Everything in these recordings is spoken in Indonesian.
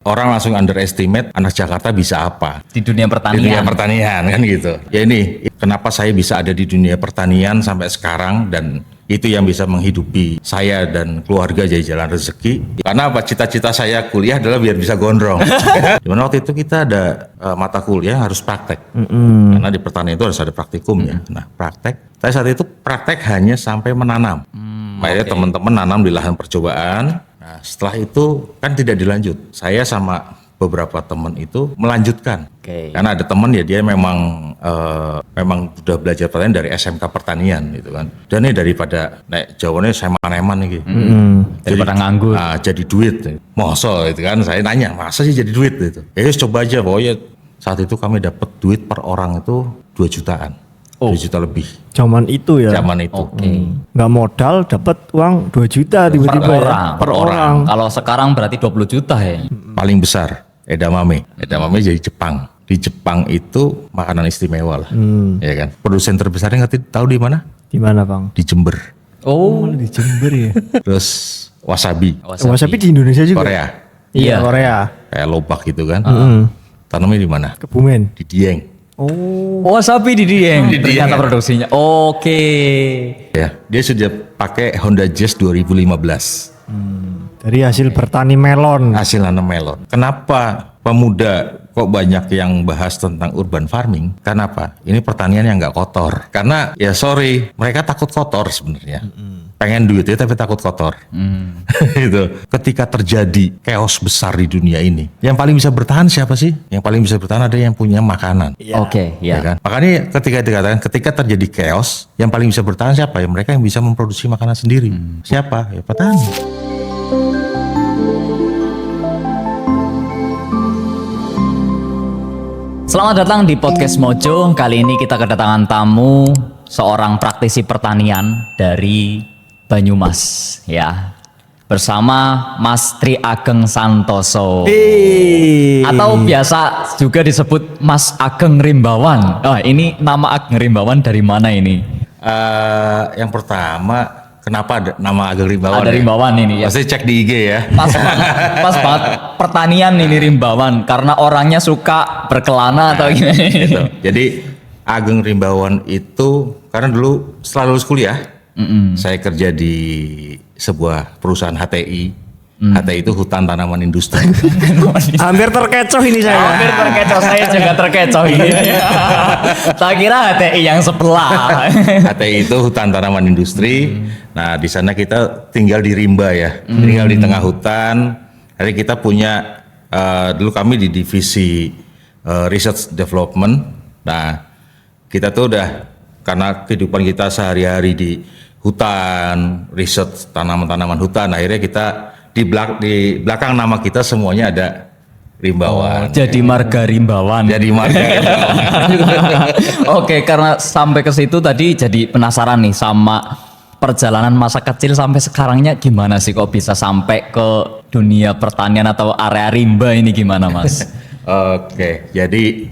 Orang langsung underestimate anak Jakarta bisa apa di dunia di pertanian. dunia pertanian kan gitu. Ya ini kenapa saya bisa ada di dunia pertanian sampai sekarang, dan itu yang bisa menghidupi saya dan keluarga jadi jalan rezeki. Karena apa? Cita-cita saya kuliah adalah biar bisa gondrong. Dimana waktu itu kita ada mata kuliah harus praktek. Karena di pertanian itu harus ada praktikum ya. Nah praktek. Saya saat itu praktek hanya sampai menanam. Makanya teman-teman nanam di lahan percobaan. Nah, setelah itu kan tidak dilanjut. Saya sama beberapa teman itu melanjutkan. Karena ada teman ya dia memang sudah belajar pertanian dari SMK pertanian gitu kan. Dan ini daripada naik Jawanya saya maneman nih. Daripada nganggur. Jadi duit. Masa itu kan saya nanya, masa sih jadi duit gitu. Ya coba aja, pokoknya saat itu kami dapat duit per orang itu 2 jutaan. 2 juta lebih. Zaman itu ya. Zaman itu. Nggak modal dapat uang 2 juta tiba-tiba ya. Per orang. Kalau sekarang berarti 20 juta ya. Paling besar edamame. Edamame jadi Jepang. Di Jepang itu makanan istimewa lah. Ya kan. Produsen terbesarnya tahu di mana? Di mana, Bang? Di Jember. Oh, Di Jember ya. Terus wasabi. Wasabi di Indonesia juga. Korea. Iya, Korea. Kayak lobak gitu kan. Tanamnya di mana? Kebumen. Di Dieng. wasabi di Dieng. Ternyata produksinya. Oke. Ya, dia sudah pakai Honda Jazz 2015. Dari hasil bertani melon. Hasil nanam melon. Kenapa pemuda kok banyak yang bahas tentang urban farming? Kenapa? Ini pertanian yang nggak kotor. Karena ya sorry, mereka takut kotor sebenarnya. Pengen duitnya tapi takut kotor. Itu. Ketika terjadi chaos besar di dunia ini, yang paling bisa bertahan siapa sih? Yang paling bisa bertahan ada yang punya makanan. Oke, Ya kan? Makanya ketika dikatakan ketika terjadi chaos, yang paling bisa bertahan siapa? Ya mereka yang bisa memproduksi makanan sendiri. Siapa? Ya petani. Selamat datang di Podcast Mojo. Kali ini kita kedatangan tamu, seorang praktisi pertanian dari Banyumas ya. Bersama Mas Tri Ageng Santoso. Atau biasa juga disebut Mas Ageng Rimbawan. Ini nama Ageng Rimbawan dari mana ini? Yang pertama, kenapa ada nama Ageng Rimbawan? Ada Rimbawan ini ya. Pasti cek di IG ya. Pas banget pertanian ini Rimbawan karena orangnya suka berkelana atau gimana. Gitu. Jadi Ageng Rimbawan itu karena dulu setelah lulus kuliah, saya kerja di sebuah perusahaan HTI. HTI itu Hutan Tanaman Industri. Hampir terkecoh ini saya. Hampir terkecoh, saya juga terkecoh ini. Tak kira HTI yang sebelah. HTI itu Hutan Tanaman Industri. Nah, di sana kita tinggal di rimba ya, tinggal di tengah hutan. Jadi kita punya dulu kami di divisi research development. Nah, kita tuh udah karena kehidupan kita sehari-hari di hutan, research tanaman-tanaman hutan, akhirnya kita di belakang nama kita semuanya ada Rimbawan. Jadi marga Rimbawan. Jadi marga Rimbawan. Oke, karena sampai ke situ tadi jadi penasaran nih sama perjalanan masa kecil sampai sekarangnya gimana sih kok bisa sampai ke dunia pertanian atau area rimba ini gimana, Mas? Oke, jadi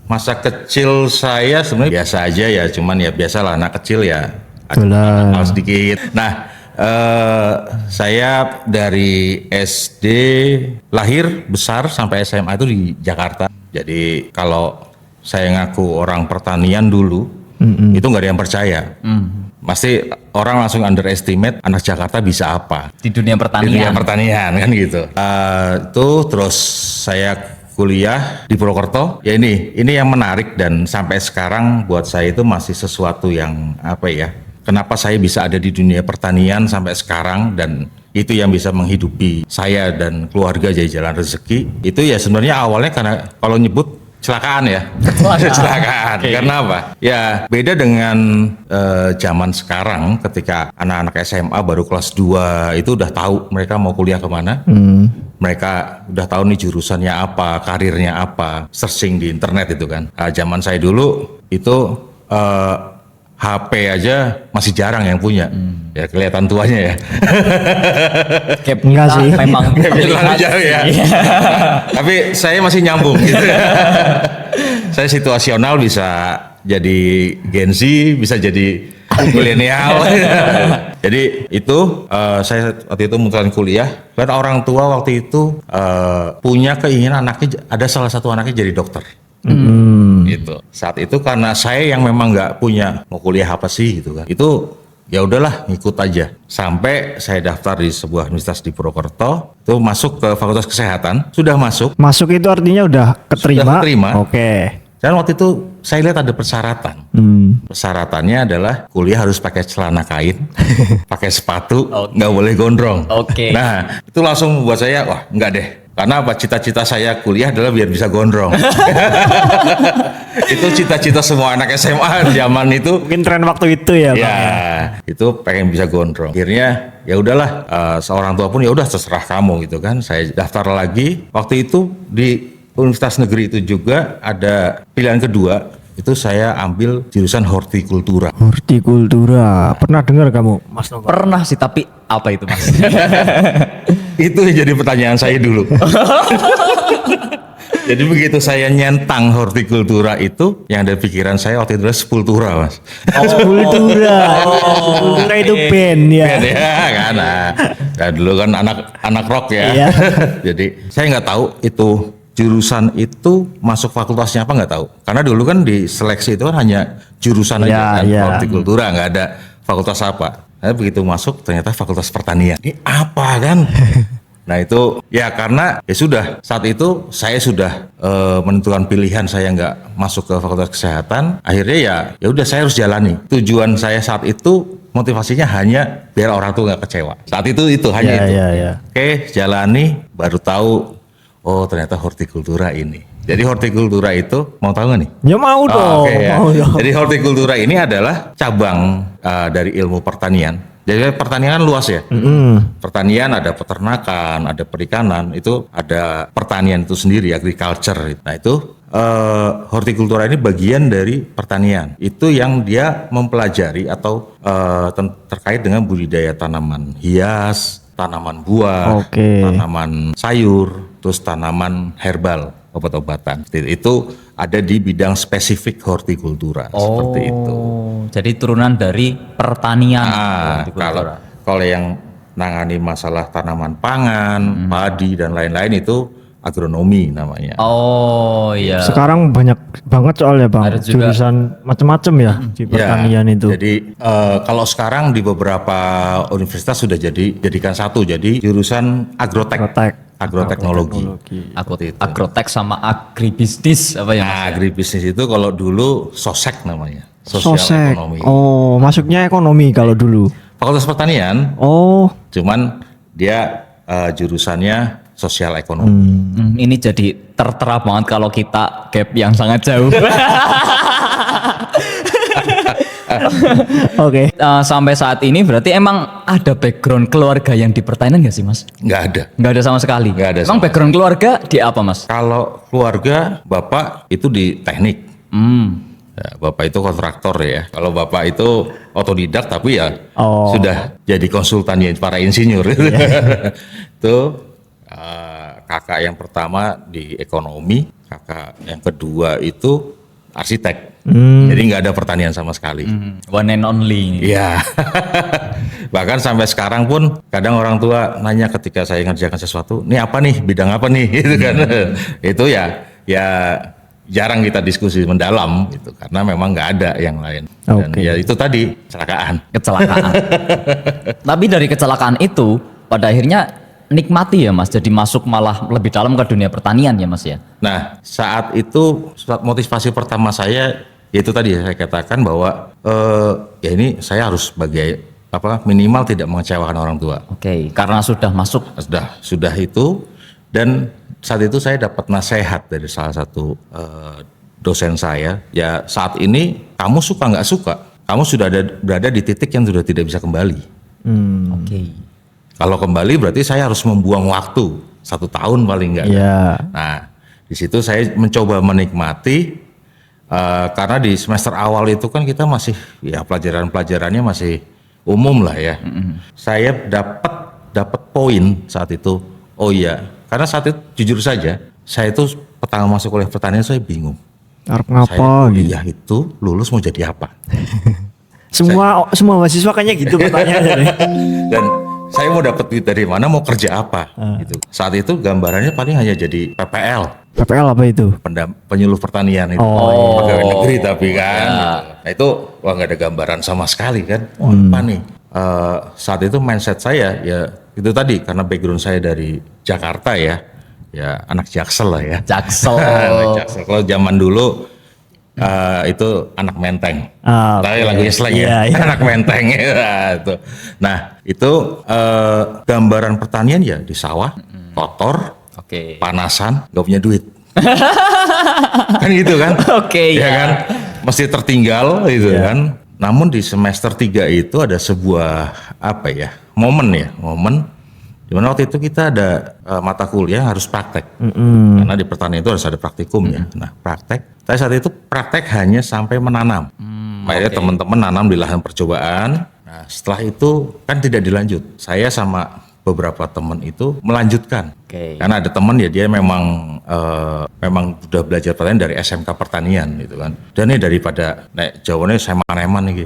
masa kecil saya sebenarnya biasa aja ya, cuman ya biasalah anak kecil ya nakal sedikit. Nah, saya dari SD lahir besar sampai SMA itu di Jakarta. Jadi kalau saya ngaku orang pertanian dulu, itu nggak ada yang percaya. Pasti orang langsung underestimate anak Jakarta bisa apa Di dunia pertanian. di dunia pertanian kan gitu. Itu terus saya kuliah di Purwokerto. Ya ini yang menarik dan sampai sekarang buat saya itu masih sesuatu yang apa ya? Kenapa saya bisa ada di dunia pertanian sampai sekarang, dan itu yang bisa menghidupi saya dan keluarga jadi jalan rezeki. Itu ya sebenarnya awalnya karena kalau nyebut kecelakaan ya. Kecelakaan. Karena apa? Ya beda dengan zaman sekarang ketika anak-anak SMA baru kelas 2 itu udah tahu mereka mau kuliah kemana. Mereka udah tahu nih jurusannya apa, karirnya apa, searching di internet itu kan. Zaman saya dulu itu HP aja masih jarang yang punya. Ya kelihatan tuanya ya. Kayak Enggak kita sih. memang Terlalu jauh ya. Tapi saya masih nyambung gitu. Saya situasional bisa jadi Gen Z, bisa jadi milenial. Jadi itu saya waktu itu memutuskan kuliah. Dan orang tua waktu itu punya keinginan anaknya, ada salah satu anaknya jadi dokter. Gitu. Saat itu karena saya yang memang nggak punya mau kuliah apa sih gitu kan. Itu ya udahlah ngikut aja. Sampai saya daftar di sebuah universitas di Purwokerto, itu masuk ke Fakultas Kesehatan, sudah masuk. Masuk itu artinya udah keterima. Sudah keterima. Oke. Dan waktu itu saya lihat ada persyaratan. Persyaratannya adalah kuliah harus pakai celana kain, pakai sepatu, nggak boleh gondrong. Oke. Nah, itu langsung buat saya, wah nggak deh. Karena apa? Cita-cita saya kuliah adalah biar bisa gondrong. Itu cita-cita semua anak SMA zaman itu. Mungkin tren waktu itu ya, Bang. Ya, itu pengen bisa gondrong. Akhirnya ya udahlah, seorang tua pun ya udah terserah kamu gitu kan. Saya daftar lagi. Waktu itu di Universitas Negeri itu juga ada pilihan kedua. Itu saya ambil jurusan hortikultura. Hortikultura. Pernah dengar kamu, Mas Nova? Pernah sih, tapi apa itu Mas? Itu yang jadi pertanyaan saya dulu. Jadi begitu saya nyentang hortikultura itu, yang ada pikiran saya waktu itu adalah sepultura, Mas. Sepultura. Sepultura itu band ya. Band ya kan. Nah, dulu kan anak rock ya. Iya. Jadi saya nggak tahu itu jurusan itu masuk fakultasnya apa nggak tahu. Karena dulu kan di seleksi itu kan hanya jurusan aja kan, hortikultura, nggak ada fakultas apa. Nah, begitu masuk ternyata fakultas pertanian. Ini apa kan? Nah itu ya karena ya sudah saat itu saya sudah menentukan pilihan saya nggak masuk ke fakultas kesehatan. Akhirnya ya udah saya harus jalani. Tujuan saya saat itu motivasinya hanya biar orang tua nggak kecewa. Saat itu hanya itu. Oke, jalani baru tahu. Oh ternyata hortikultura ini. Jadi hortikultura itu mau tahu nggak nih? Ya mau dong. Ya. Mau dong. Jadi hortikultura ini adalah cabang dari ilmu pertanian. Jadi pertanian kan luas ya. Pertanian ada peternakan, ada perikanan, itu ada pertanian itu sendiri, agriculture. Nah itu hortikultura ini bagian dari pertanian. Itu yang dia mempelajari atau terkait dengan budidaya tanaman hias, tanaman buah, tanaman sayur, terus tanaman herbal, obat-obatan. Itu ada di bidang spesifik hortikultura seperti itu. Jadi turunan dari pertanian. Kalau yang nangani masalah tanaman pangan, padi dan lain-lain itu agronomi namanya. Oh iya. Sekarang banyak banget soalnya Bang, jurusan macam-macam ya di pertanian itu. Jadi kalau sekarang di beberapa universitas sudah jadikan satu, jadi jurusan agroteknologi. Agrotek sama agribisnis apa ya? Nah, agribisnis itu kalau dulu sosek namanya. Sosial ekonomi. Oh, masuknya ekonomi kalau dulu. Fakultas pertanian. Oh. Cuman dia jurusannya sosial ekonomi. Ini jadi tertera banget kalau kita gap yang sangat jauh. Oke. Sampai saat ini berarti emang ada background keluarga yang di pertanian nggak sih Mas? Nggak ada. Nggak ada sama sekali. Nggak ada. Emang background keluarga di apa Mas? Kalau keluarga bapak itu di teknik. Ya, bapak itu kontraktor ya. Kalau bapak itu otodidak tapi ya sudah jadi konsultannya para insinyur. Itu kakak yang pertama di ekonomi, kakak yang kedua itu arsitek. Jadi nggak ada pertanian sama sekali. One and only. Iya. Bahkan sampai sekarang pun kadang orang tua nanya ketika saya ngerjakan sesuatu, ini apa nih, bidang apa nih, gitu kan. Itu ya jarang kita diskusi mendalam gitu karena memang nggak ada yang lain. Dan ya itu tadi kecelakaan. Tapi dari kecelakaan itu pada akhirnya nikmati ya Mas, jadi masuk malah lebih dalam ke dunia pertanian ya Mas ya. Nah saat itu motivasi pertama saya yaitu tadi saya katakan bahwa ya ini saya harus sebagai minimal tidak mengecewakan orang tua. Oke, karena sudah masuk. Sudah itu, dan saat itu saya dapat nasihat dari salah satu dosen saya. Ya saat ini kamu suka nggak suka, kamu sudah berada di titik yang sudah tidak bisa kembali. Oke. Kalau kembali berarti saya harus membuang waktu 1 tahun paling enggak. Nah di situ saya mencoba menikmati. Karena di semester awal itu kan kita masih ya pelajarannya masih umum lah ya. Saya dapat poin saat itu. Oh iya, karena saat itu jujur saja saya itu pertama masuk kuliah pertanian saya bingung. Harap ngapa gitu? Itu lulus mau jadi apa? Semua mahasiswa kayaknya gitu pertanyaannya deh. Dan saya mau dapat duit dari mana, mau kerja apa gitu. Saat itu gambarannya paling hanya jadi PPL, PPL apa itu? penyuluh pertanian itu. Pegawai negeri tapi kan gitu. Nah itu wah nggak ada gambaran sama sekali kan. Wah apa nih. Saat itu mindset saya ya itu tadi, karena background saya dari Jakarta ya anak Jaksel lah ya. Jaksel. Anak Jaksel. Kalau zaman dulu itu anak menteng. Tapi lagunya slang ya. Iya. Anak menteng itu. Nah itu gambaran pertanian ya di sawah, kotor, panasan, gak punya duit. Kan gitu kan? Oke, ya ya. kan? Mesti tertinggal gitu kan. Namun di semester 3 itu ada sebuah momen di mana waktu itu kita ada mata kuliah harus praktek. Karena di pertanian itu harus ada praktikum ya. Nah, praktek. Tapi saat itu praktek hanya sampai menanam. Makanya teman-teman nanam di lahan percobaan. Nah, setelah itu kan tidak dilanjut. Saya sama beberapa teman itu melanjutkan. Karena ada teman ya dia memang sudah belajar pertanian dari SMK pertanian gitu kan. Dan ini daripada naik Jawanya saya maneman nih.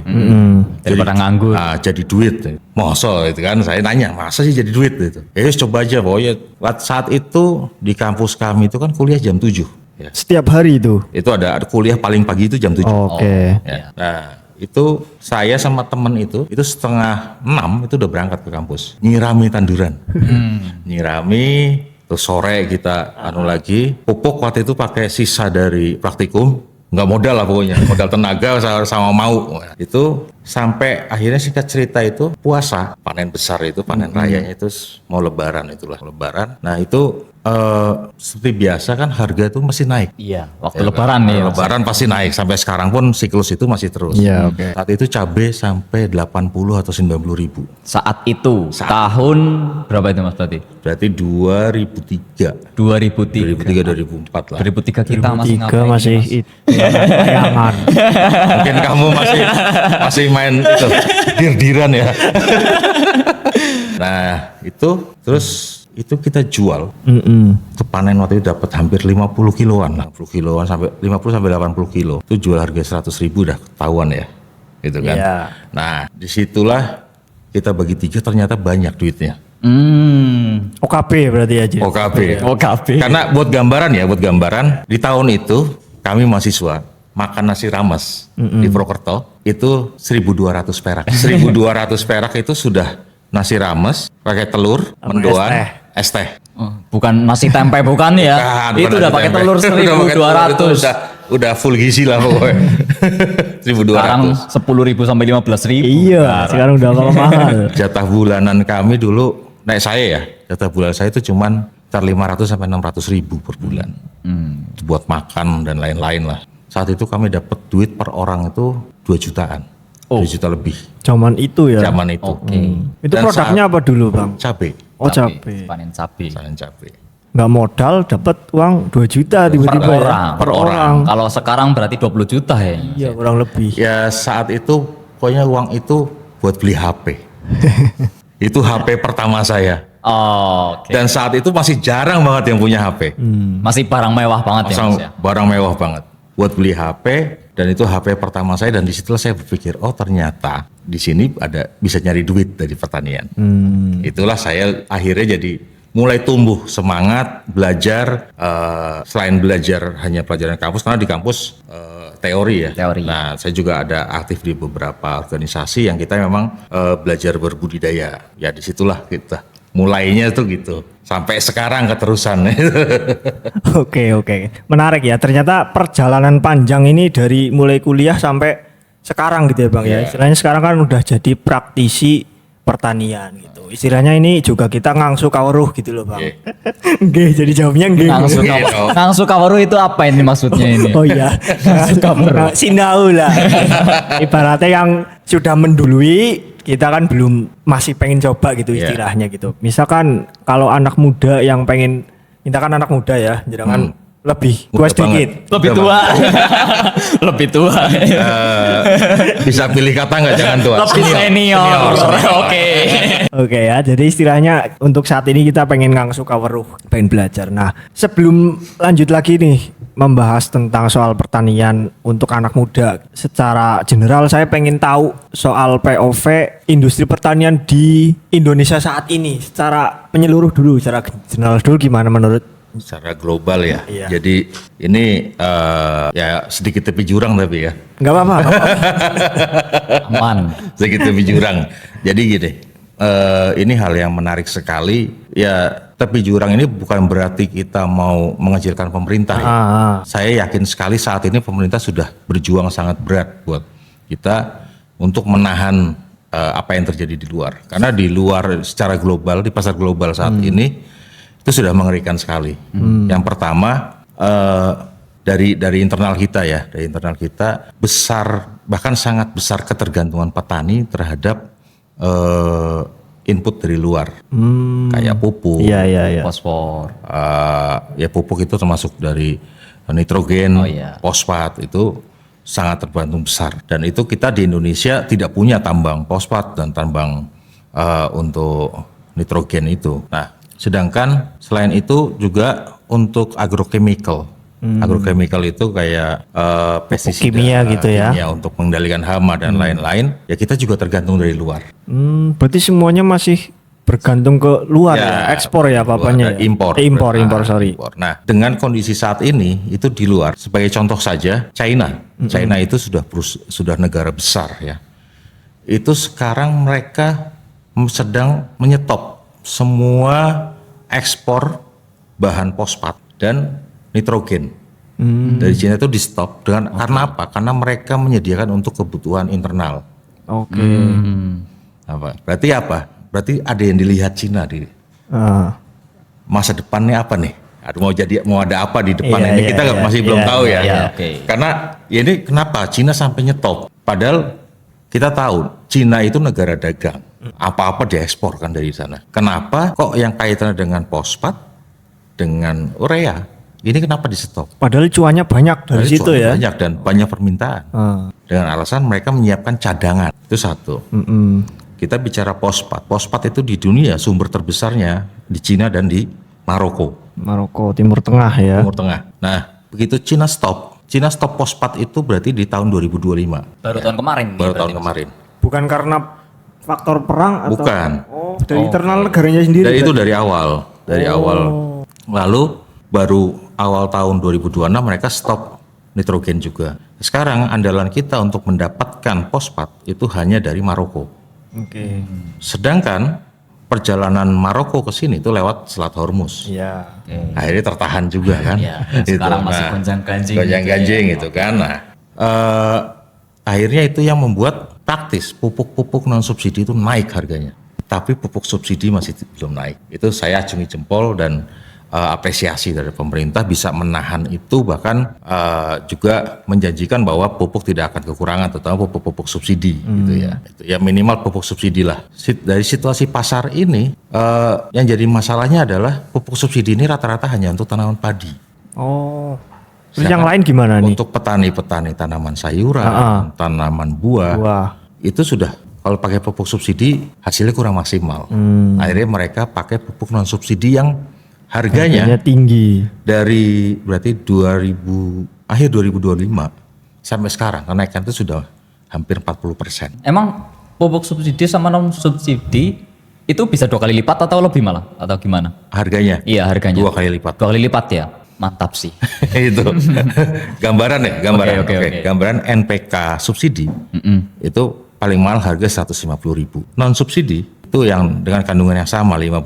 Daripada nganggur. Nah, jadi duit. Masa gitu kan, saya nanya, masa sih jadi duit gitu. Ya coba aja, pokoknya saat itu di kampus kami itu kan kuliah jam 7. Ya. Setiap hari itu? Itu ada kuliah paling pagi itu jam 7. Oke. Ya. Nah, itu saya sama temen itu setengah 6 itu udah berangkat ke kampus. Nyirami tanduran. Nyirami, terus sore kita lagi. Pupuk waktu itu pakai sisa dari praktikum. Nggak modal lah pokoknya, modal tenaga sama mau. Itu sampai akhirnya singkat cerita itu puasa, panen besar itu, panen rayanya itu mau lebaran itulah, lebaran. Nah itu seperti biasa kan harga itu masih naik. Iya, waktu lebaran nih. Lebaran pasti naik, sampai sekarang pun siklus itu masih terus. Iya, oke. Saat itu cabai sampai 80 atau 90 ribu. Saat itu, tahun berapa itu Mas berarti? Berarti 2003. 2003. 2004 lah. 2003 kita masih 3 ngapain? masih Mas? itu tayangan. Mungkin kamu masih main itu dir-diran ya. Nah itu terus itu kita jual ke panen waktu itu dapat hampir 50 kiloan sampai 50 sampai 80 kilo. Itu jual harga 100 ribu dah ketahuan ya gitu kan. Iya. Nah disitulah kita bagi 3 ternyata banyak duitnya. OKP berarti aja. OKP. Karena buat gambaran di tahun itu kami mahasiswa makan nasi rames di Purwokerto itu 1.200 perak. 1.200 perak itu sudah nasi rames pakai telur, mendoan, es teh. Bukan nasi tempe bukan ya? Bukan itu udah nasi pakai tempe. telur Udah pakai telur, itu 1.200. udah full gizi lah pokoknya. Sekarang 10.000 sampai 15.000. Iya, sekarang udah mahal. Jatah bulanan kami dulu, jatah bulanan saya itu cuman 500 sampai 600 ribu per bulan. Buat makan dan lain-lain lah. Saat itu kami dapat duit per orang itu 2 jutaan. 2 juta lebih. Zaman itu ya? Zaman itu. Itu Dan produknya apa dulu Bang? Cabai. Oh cabai. Panen cabai. Panen cabai. Nggak modal dapat uang 2 juta tiba-tiba ya? Per orang. Kalau sekarang berarti 20 juta ya? Iya kurang lebih. Ya saat itu pokoknya uang itu buat beli HP. Itu HP pertama saya. Oh, oke. Dan saat itu masih jarang banget yang punya HP. Masih barang mewah banget ya Mas ya? Barang mewah banget. Buat beli HP dan itu HP pertama saya, dan disitulah saya berpikir oh ternyata di sini bisa nyari duit dari pertanian. Itulah saya akhirnya jadi mulai tumbuh semangat belajar, selain belajar hanya pelajaran kampus, karena di kampus teori ya. Teori. Nah saya juga ada aktif di beberapa organisasi yang kita memang belajar berbudidaya. Ya disitulah kita mulainya tuh gitu. Sampai sekarang keterusan. Oke. Menarik ya. Ternyata perjalanan panjang ini dari mulai kuliah sampai sekarang gitu ya Bang ya. Istilahnya sekarang kan udah jadi praktisi pertanian gitu. Istilahnya ini juga kita ngangsu kaweruh gitu loh Bang. Nggih, jadi jawabnya nggih. Ngangsu kaweruh itu apa ini maksudnya ini? Oh iya. Ngangsu kaweruh. Sinau lah. Ibaratnya yang sudah mendului, kita kan belum, masih pengen coba gitu istilahnya gitu. Misalkan kalau anak muda yang pengen, kita kan anak muda ya, jangan lebih tua sedikit. Lebih tua. Lebih tua. Bisa pilih kata nggak, jangan tua. Lebih senior. Oke. Oke ya, jadi istilahnya untuk saat ini kita pengen ngangsu kaweruh, pengen belajar. Nah, sebelum lanjut lagi nih, membahas tentang soal pertanian untuk anak muda. Secara general saya pengen tahu soal POV industri pertanian di Indonesia saat ini. Secara menyeluruh dulu, secara general dulu gimana menurut? Secara global ya. Iya. Jadi ini ya sedikit tepi jurang tapi ya. Nggak apa-apa. Aman. Sedikit tepi jurang. Jadi gini, ini hal yang menarik sekali. Ya tepi jurang ini bukan berarti kita mau mengecilkan pemerintah. Ya. Saya yakin sekali saat ini pemerintah sudah berjuang sangat berat buat kita untuk menahan apa yang terjadi di luar. Karena di luar secara global, di pasar global saat ini itu sudah mengerikan sekali. Yang pertama dari internal kita ya, dari internal kita besar, bahkan sangat besar ketergantungan petani terhadap input dari luar, kayak pupuk, Iya. Fosfor. ya pupuk itu termasuk dari nitrogen, Oh, iya. fosfat itu sangat tergantung besar. Dan itu kita di Indonesia tidak punya tambang fosfat dan tambang untuk nitrogen itu. Nah, sedangkan selain itu juga untuk agrochemical. Agrochemical itu kayak pestisida, kimia gitu ya. kimia untuk mengendalikan hama dan lain-lain. Ya kita juga tergantung dari luar. Berarti semuanya masih bergantung ke luar ya, ekspor ya papanya. Impor. Sorry. Impor. Nah, dengan kondisi saat ini itu di luar. Sebagai contoh saja, China. China itu sudah negara besar ya. Itu sekarang mereka sedang menyetop semua ekspor bahan fosfat dan nitrogen. Dari China itu di stop karena apa? Karena mereka menyediakan untuk kebutuhan internal. Oke. Berarti apa? Berarti ada yang dilihat Cina di masa depannya apa nih? Mau ada apa di depan ini? Kita masih belum tahu ya. Oke. Karena ini kenapa Cina sampai nyetop? Padahal kita tahu Cina itu negara dagang. Apa-apa diekspor kan dari sana. Kenapa kok yang kaitannya dengan fosfat, dengan urea, ini kenapa di stop? Padahal cuannya banyak dari situ ya. Banyak dan banyak permintaan. Dengan alasan mereka menyiapkan cadangan. Itu satu. Kita bicara fosfat. Fosfat itu di dunia sumber terbesarnya di Cina dan di Maroko. Maroko, Timur Tengah ya. Timur Tengah. Nah, begitu Cina stop fosfat itu berarti di tahun 2025. Baru tahun kemarin. Baru tahun kemarin. Bukan karena faktor perang atau? Bukan. Oh, dari internal negaranya sendiri. Dan itu dari awal. Lalu baru awal tahun 2026 mereka stop nitrogen juga. Sekarang andalan kita untuk mendapatkan fosfat itu hanya dari Maroko. Oke. Sedangkan perjalanan Maroko ke sini itu lewat Selat Hormuz. Iya. Akhirnya tertahan juga kan. Sekarang masih gonjang-ganjing. Gonjang-ganjing gitu kan. Nah, akhirnya itu yang membuat praktis pupuk-pupuk non subsidi itu naik harganya. Tapi pupuk subsidi masih belum naik. Itu saya acungi jempol dan apresiasi dari pemerintah bisa menahan itu, bahkan juga menjanjikan bahwa pupuk tidak akan kekurangan, terutama pupuk-pupuk subsidi gitu ya. Itu ya minimal pupuk subsidi lah. Dari situasi pasar ini yang jadi masalahnya adalah pupuk subsidi ini rata-rata hanya untuk tanaman padi. Oh. Terus yang lain gimana nih? Untuk petani-petani tanaman sayuran, tanaman buah, itu sudah kalau pakai pupuk subsidi hasilnya kurang maksimal. Akhirnya mereka pakai pupuk non subsidi yang harganya tinggi. Dari berarti akhir 2025 sampai sekarang kenaikan itu sudah hampir 40%. Emang pupuk subsidi sama non subsidi itu bisa 2 kali lipat atau lebih malah atau gimana? Harganya? Iya, harganya 2 kali lipat. 2 kali lipat ya. Mantap sih. Itu gambaran ya, Oke. gambaran NPK subsidi itu paling mahal harga 150.000. Non subsidi itu yang dengan kandungan yang sama 15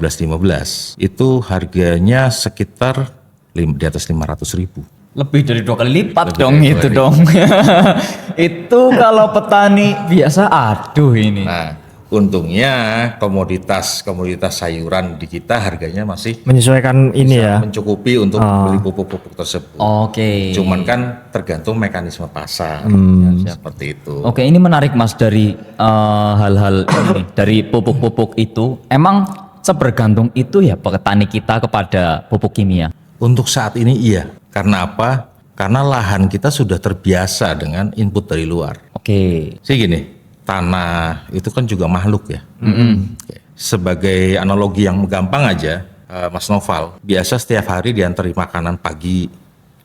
itu harganya sekitar di atas 500.000. Lebih dari 2 kali lipat Lebih dong dari 2 itu kali dong. Itu kalau petani biasa aduh ini. Nah, untungnya komoditas sayuran di kita harganya masih Menyesuaikan ini ya. mencukupi untuk beli pupuk-pupuk tersebut. Oke. Cuman kan tergantung mekanisme pasar, ya, seperti itu. Oke, ini menarik Mas dari hal-hal ini, dari pupuk-pupuk itu. Emang sebergantung itu ya petani kita kepada pupuk kimia? Untuk saat ini iya. Karena apa? Karena lahan kita sudah terbiasa dengan input dari luar. Oke. Jadi gini, tanah itu kan juga makhluk ya. Oke. Sebagai analogi yang gampang aja, Mas Noval, biasa setiap hari diantari makanan pagi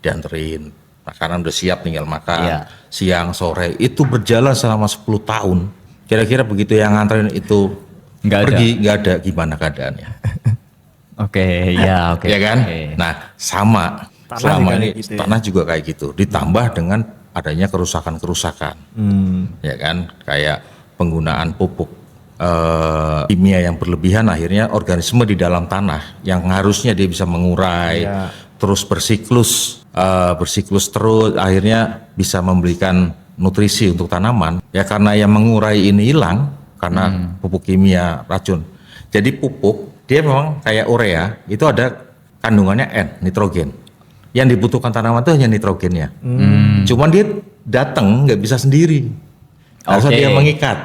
dianterin. Makanan udah siap tinggal makan. Iya. Siang, sore itu berjalan selama 10 tahun. Kira-kira begitu yang nganterin itu Nggak ada. pergi, nggak ada, gimana keadaannya? Oke, ya oke. Ya kan? Oke. Nah, sama Tanah selama juga ini kayak gitu ya? tanah juga kayak gitu. Ditambah dengan adanya kerusakan-kerusakan. Ya kan? Kayak penggunaan pupuk kimia yang berlebihan, akhirnya organisme di dalam tanah yang harusnya dia bisa mengurai, Iya. terus bersiklus terus, akhirnya bisa memberikan nutrisi untuk tanaman. Ya karena yang mengurai ini hilang karena pupuk kimia racun. Jadi pupuk dia memang kayak urea, itu ada kandungannya N, nitrogen. Yang dibutuhkan tanaman itu hanya nitrogennya. Cuman dia datang nggak bisa sendiri. Harusnya Oke. dia mengikat.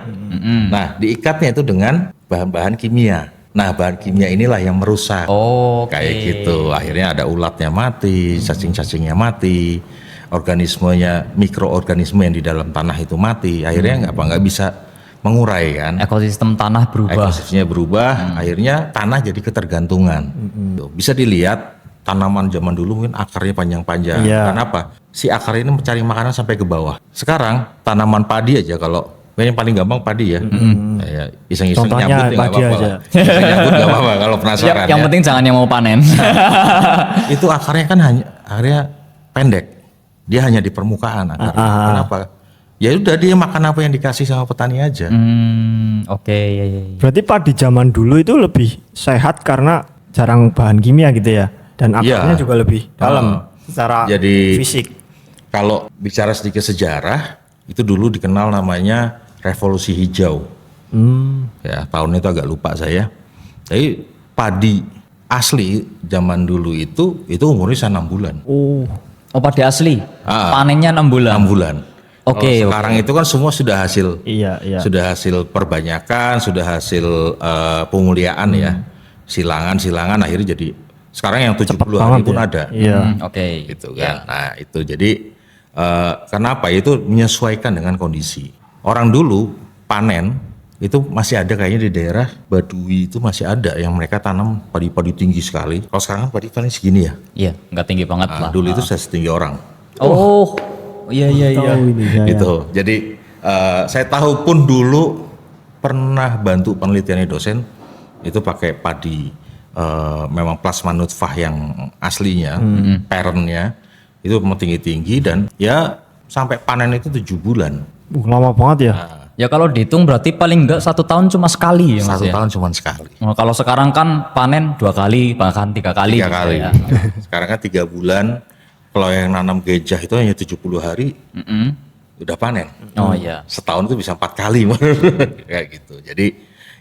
Nah, diikatnya itu dengan bahan-bahan kimia. Nah, bahan kimia inilah yang merusak. Oke. Kayak gitu. Akhirnya ada ulatnya mati, cacing-cacingnya mati, organismenya, mikroorganisme yang di dalam tanah itu mati. Akhirnya nggak bisa mengurai kan. Ekosistem tanah berubah. Ekosistemnya berubah, akhirnya tanah jadi ketergantungan. Tuh, bisa dilihat tanaman zaman dulu mungkin akarnya panjang-panjang. Iya. Kenapa? Si akar ini mencari makanan sampai ke bawah. Sekarang tanaman padi aja, kalau yang paling gampang padi ya. Ya, iseng-iseng Contohnya nyambut ya nggak padi apa-apa. aja. lah. Iseng nyambut nggak apa-apa kalau penasaran Yang ya. penting jangan yang mau panen. Itu akarnya kan akhirnya pendek. Dia hanya di permukaan akarnya. Kenapa? Ya udah dia makan apa yang dikasih sama petani aja. Oke, ya, ya. Berarti padi zaman dulu itu lebih sehat karena jarang bahan kimia gitu ya. Dan akarnya Iya. juga lebih dalam secara Jadi- fisik. Kalau bicara sedikit sejarah, itu dulu dikenal namanya revolusi hijau. Ya, tahun itu agak lupa saya. Tapi padi asli zaman dulu itu umurnya bisa 6 bulan. Oh, Oh, padi asli. Ah. Panennya 6 bulan. 6 bulan. Oke, Kalau sekarang itu kan semua sudah hasil iya, iya. sudah hasil perbanyakan, sudah hasil pemuliaan ya. Silangan akhirnya jadi sekarang yang 70 hari banget pun ya. ada. Iya. Oke. Gitu kan. Nah, itu jadi kenapa itu menyesuaikan dengan kondisi. Orang dulu panen itu masih ada kayaknya di daerah Baduy itu masih ada yang mereka tanam padi-padi tinggi sekali. Kalau sekarang kan padi paling segini ya. Iya, nggak tinggi banget Nah, lah. dulu itu saya setinggi orang. Oh, iya iya iya. Tahu ini saya. Gitu. Jadi saya tahu pun dulu pernah bantu penelitiannya dosen itu pakai padi memang plasma nutfah yang aslinya, parentnya itu memang tinggi-tinggi dan ya sampai panen itu 7 bulan. Lama banget ya. Ya kalau dihitung berarti paling enggak 1 tahun cuma sekali ya Mas 1 ya. tahun cuma sekali. Oh, kalau sekarang kan panen 2 kali, bahkan 3 kali. 3 gitu kali. ya. Sekarang kan 3 bulan. Kalau yang nanam gejah itu hanya 70 hari udah panen. Oh iya. Setahun itu bisa 4 kali kayak gitu. Jadi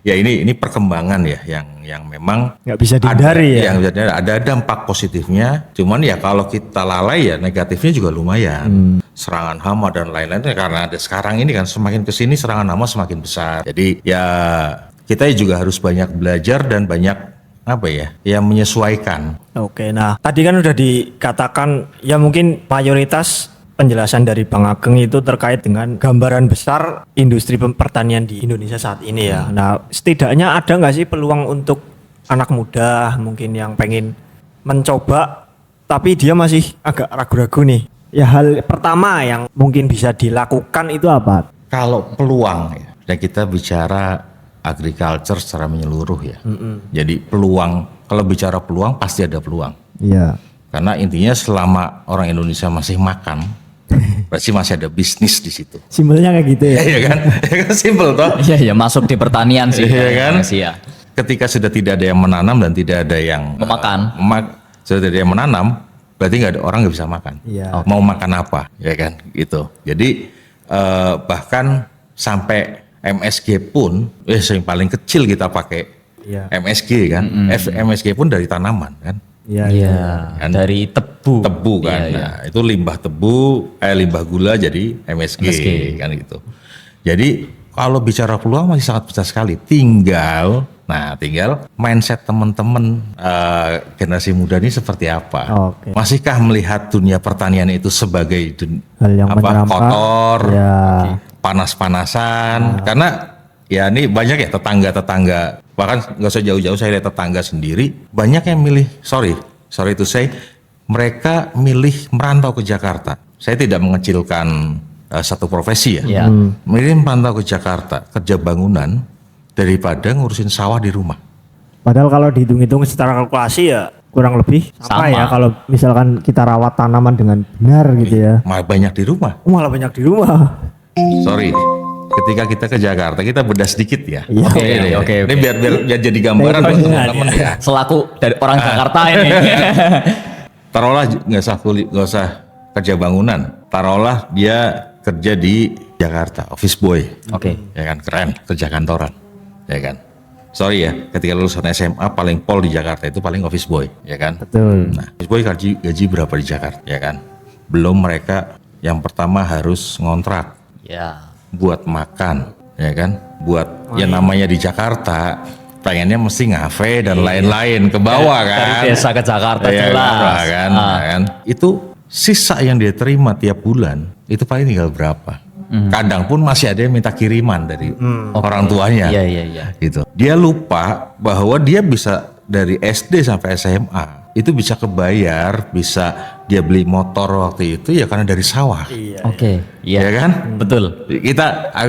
ya ini perkembangan ya yang memang Nggak bisa dihindari ya. Yang ada dampak positifnya. Cuman ya kalau kita lalai ya negatifnya juga lumayan. Serangan hama dan lain-lain ya karena ada sekarang ini kan semakin kesini serangan hama semakin besar. Jadi ya kita juga harus banyak belajar dan banyak apa ya yang menyesuaikan. Oke, nah tadi kan udah dikatakan ya mungkin mayoritas penjelasan dari Bang Ageng itu terkait dengan gambaran besar industri pertanian di Indonesia saat ini ya. Nah setidaknya ada nggak sih peluang untuk anak muda mungkin yang pengen mencoba tapi dia masih agak ragu-ragu nih. Ya hal pertama yang mungkin bisa dilakukan itu apa? Kalau peluang ya, dan kita bicara agriculture secara menyeluruh ya. Jadi peluang, kalau bicara peluang pasti ada peluang. Iya. Karena intinya selama orang Indonesia masih makan, pasti masih ada bisnis di situ. Simpelnya kayak gitu ya. Iya kan? Ya kan simple toh. Iya ya masuk di pertanian sih. Iya kan? Sih ya. Ketika sudah tidak ada yang menanam dan tidak ada yang Memakan. sudah tidak ada yang menanam, berarti nggak ada orang nggak bisa makan. Iya. Mau makan apa, ya kan? Gitu. Jadi bahkan sampai MSG pun, yang paling kecil kita pakai Iya. MSG kan? MSG pun dari tanaman kan? Iya. Iya. Kan? Dari tebu. Tebu kan? Iya, iya. Nah, itu limbah tebu, limbah gula jadi MSG, MSG. kan gitu. Jadi kalau bicara peluang masih sangat besar sekali. Tinggal mindset teman-teman generasi muda ini seperti apa? Oke. Masihkah melihat dunia pertanian itu sebagai Hal yang menyeramkan. kotor, Ya. panas-panasan? Karena ya ini banyak ya tetangga-tetangga, bahkan nggak usah jauh-jauh saya lihat tetangga sendiri banyak yang milih sorry to say mereka milih merantau ke Jakarta. Saya tidak mengecilkan satu profesi ya. Ya. Milih merantau ke Jakarta, kerja bangunan daripada ngurusin sawah di rumah. Padahal kalau dihitung-hitung secara kalkulasi ya kurang lebih sama Sama. ya kalau misalkan kita rawat tanaman dengan benar gitu ya. Malah banyak di rumah. Malah banyak di rumah. Sorry, ketika kita ke Jakarta kita bedah sedikit ya. Iya. Oke. Ini biar jadi gambaran buat teman-teman ya. Selaku dari orang Jakarta ini. Taruhlah nggak usah kerja bangunan. Taruhlah dia kerja di Jakarta, office boy. Oke. Ya kan, keren, kerja kantoran. Ya kan. Sorry ya, ketika lulusan SMA paling pol di Jakarta itu paling office boy, ya kan. Betul. Nah, office boy gaji berapa di Jakarta, ya kan. Belum mereka yang pertama harus ngontrak Ya. buat makan, ya kan. Buat yang namanya di Jakarta pengennya mesti ngafe dan lain-lain ke bawah kan. Dari desa ke Jakarta Ya jelas. kan, ya kan. Itu sisa yang dia terima tiap bulan itu paling tinggal berapa. Kadang pun masih ada yang minta kiriman dari orang tuanya. Iya. Gitu. Dia lupa bahwa dia bisa dari SD sampai SMA itu bisa kebayar, bisa dia beli motor waktu itu ya karena dari sawah. Oke. Ya Iya. kan? Betul.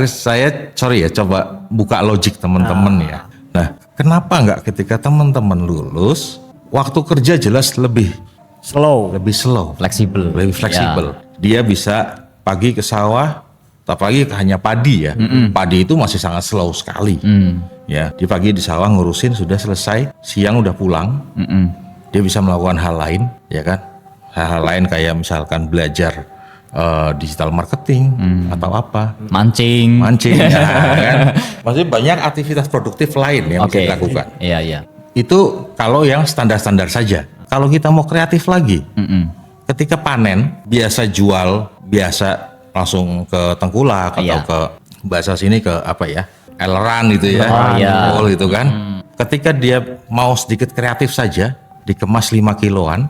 Saya coba buka logik teman-teman ya. Nah, kenapa nggak ketika teman-teman lulus, waktu kerja jelas lebih Slow. slow, Fleksibel. lebih fleksibel. Dia bisa pagi ke sawah, apalagi hanya padi ya. Padi itu masih sangat slow sekali. Ya, di pagi di sawah ngurusin sudah selesai, siang udah pulang. Dia bisa melakukan hal lain, ya kan? Hal-hal lain kayak misalkan belajar digital marketing atau apa, Mancing. ya kan? Maksudnya banyak aktivitas produktif lain yang bisa Oke. dilakukan. Iya. Itu kalau yang standar-standar saja. Kalau kita mau kreatif lagi, ketika panen biasa jual, biasa langsung ke tengkulak atau Iya. ke bahasa sini ke apa ya, eleran gitu ya, Oh, iya. Pukul gitu kan. Ketika dia mau sedikit kreatif saja, dikemas 5 kiloan,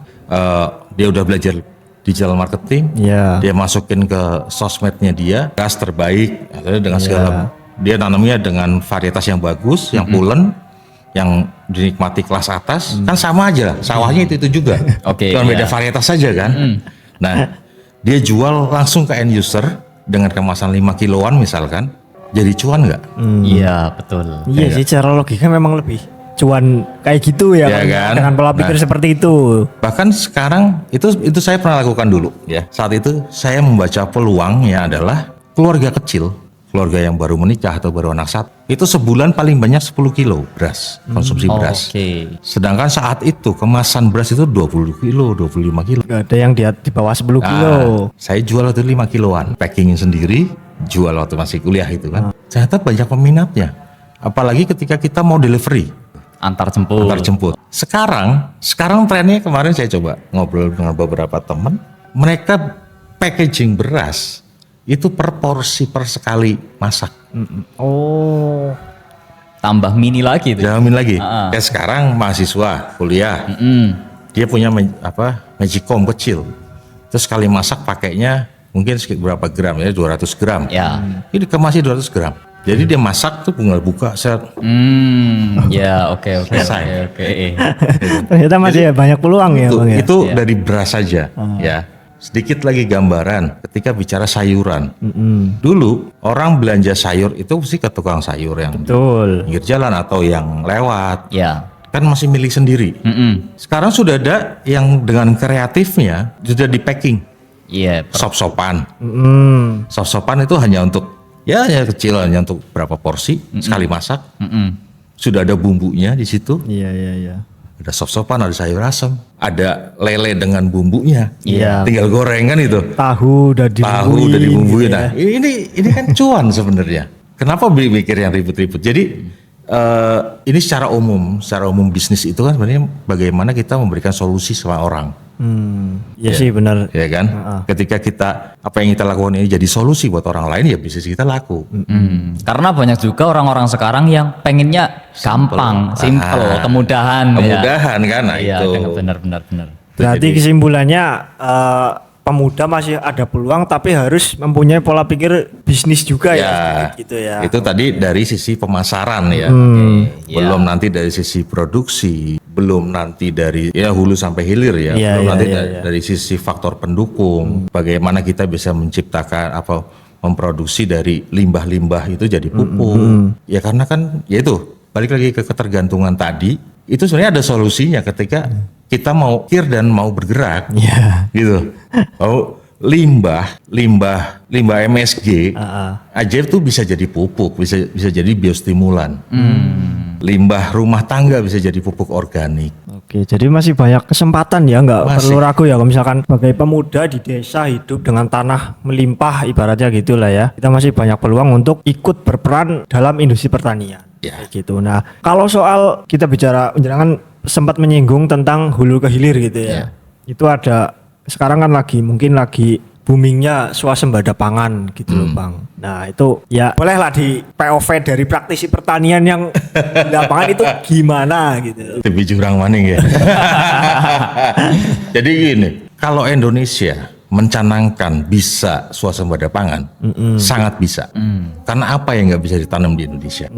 dia udah belajar digital marketing, Iya. dia masukin ke sosmednya dia, gas terbaik, artinya dengan segala, dia tanamnya dengan varietas yang bagus, yang pulen, yang dinikmati kelas atas, kan sama aja, sawahnya itu juga, Oke, cuma beda iya. varietas saja kan. Nah, dia jual langsung ke end user dengan kemasan 5 kiloan misalkan, jadi cuan nggak? Iya, betul. Iya sih, secara logika memang lebih cuan kayak gitu ya, Ya kan? dengan pola pikir seperti itu. Bahkan sekarang itu saya pernah lakukan dulu ya. Saat itu saya membaca peluangnya adalah keluarga kecil, keluarga yang baru menikah atau baru anak satu, itu sebulan paling banyak 10 kilo beras, konsumsi beras. Oke. Sedangkan saat itu kemasan beras itu 20 kilo, 25 kilo. Gak ada yang di bawah 10 kilo. Saya jual waktu 5 kiloan, packingin sendiri, jual waktu masih kuliah itu kan. Ternyata banyak peminatnya. Apalagi ketika kita mau delivery, Antar jemput. antar jemput. Sekarang trennya kemarin saya coba ngobrol dengan beberapa teman, mereka packaging beras itu per porsi per sekali masak. Oh, Tambah mini lagi tuh. Jamin lagi. Kayak sekarang mahasiswa kuliah, dia punya magicom kecil. Terus sekali masak pakainya mungkin sekitar berapa gram ya, 200 gram. Ya. Ini dikemasnya 200 gram. Jadi dia masak tuh tinggal buka set. Ya, oke. Selesai. ternyata masih banyak peluang ya, Itu, Bang ya. itu dari beras saja ya. Sedikit lagi gambaran ketika bicara sayuran. Dulu orang belanja sayur itu mesti ke tukang sayur yang di Betul. pinggir jalan atau yang lewat. Ya. Kan masih milih sendiri. Sekarang sudah ada yang dengan kreatifnya sudah di packing. Iya. Sop-sopan. Hmm. Sop-sopan itu hanya untuk ya kecil, hanya untuk berapa porsi sekali masak. Sudah ada bumbunya di situ. Iya. Ada sop-sopan, ada sayur asam, ada lele dengan bumbunya. Iya. Tinggal goreng kan itu. Tahu udah dibumbuin. Dibumbuin. gitu Nah, ya. ini kan cuan sebenarnya. Kenapa mikir yang ribet-ribet? Jadi ini secara umum bisnis itu kan sebenarnya bagaimana kita memberikan solusi sama orang. Iya sih benar. Ya kan? Ketika kita apa yang kita lakukan ini jadi solusi buat orang lain, ya bisnis kita laku. Karena banyak juga orang-orang sekarang yang pengennya gampang, simple, kemudahan. Kemudahan kan? Nah Iya, itu. benar. Berarti kesimpulannya pemuda masih ada peluang tapi harus mempunyai pola pikir bisnis juga ya, sedikit gitu ya. Itu tadi dari sisi pemasaran ya. Iya. Belum nanti dari sisi produksi, belum nanti dari ya hulu sampai hilir ya, Iya, belum iya, nanti iya, dari sisi faktor pendukung, bagaimana kita bisa menciptakan apa memproduksi dari limbah-limbah itu jadi pupuk. Ya karena kan ya itu balik lagi ke ketergantungan tadi, itu sebenarnya ada solusinya ketika kita mau kir dan mau bergerak. Iya. Gitu. Limbah MSG aja itu bisa jadi pupuk, bisa jadi biostimulan. Limbah rumah tangga bisa jadi pupuk organik. Oke, jadi masih banyak kesempatan ya, nggak Masih. perlu ragu ya kalau misalkan sebagai pemuda di desa hidup dengan tanah melimpah ibaratnya gitulah ya. Kita masih banyak peluang untuk ikut berperan dalam industri pertanian. Ya. Kayak gitu. Nah, kalau soal kita bicara penjelangan sempat menyinggung tentang hulu ke hilir gitu ya. Itu ada sekarang kan mungkin lagi boomingnya swasembada pangan gitu loh Bang. Nah itu ya bolehlah di POV dari praktisi pertanian yang di lapangan itu gimana gitu. Lebih jurang maning ya. Jadi gini, kalau Indonesia mencanangkan bisa swasembada pangan, sangat bisa. Karena apa yang nggak bisa ditanam di Indonesia?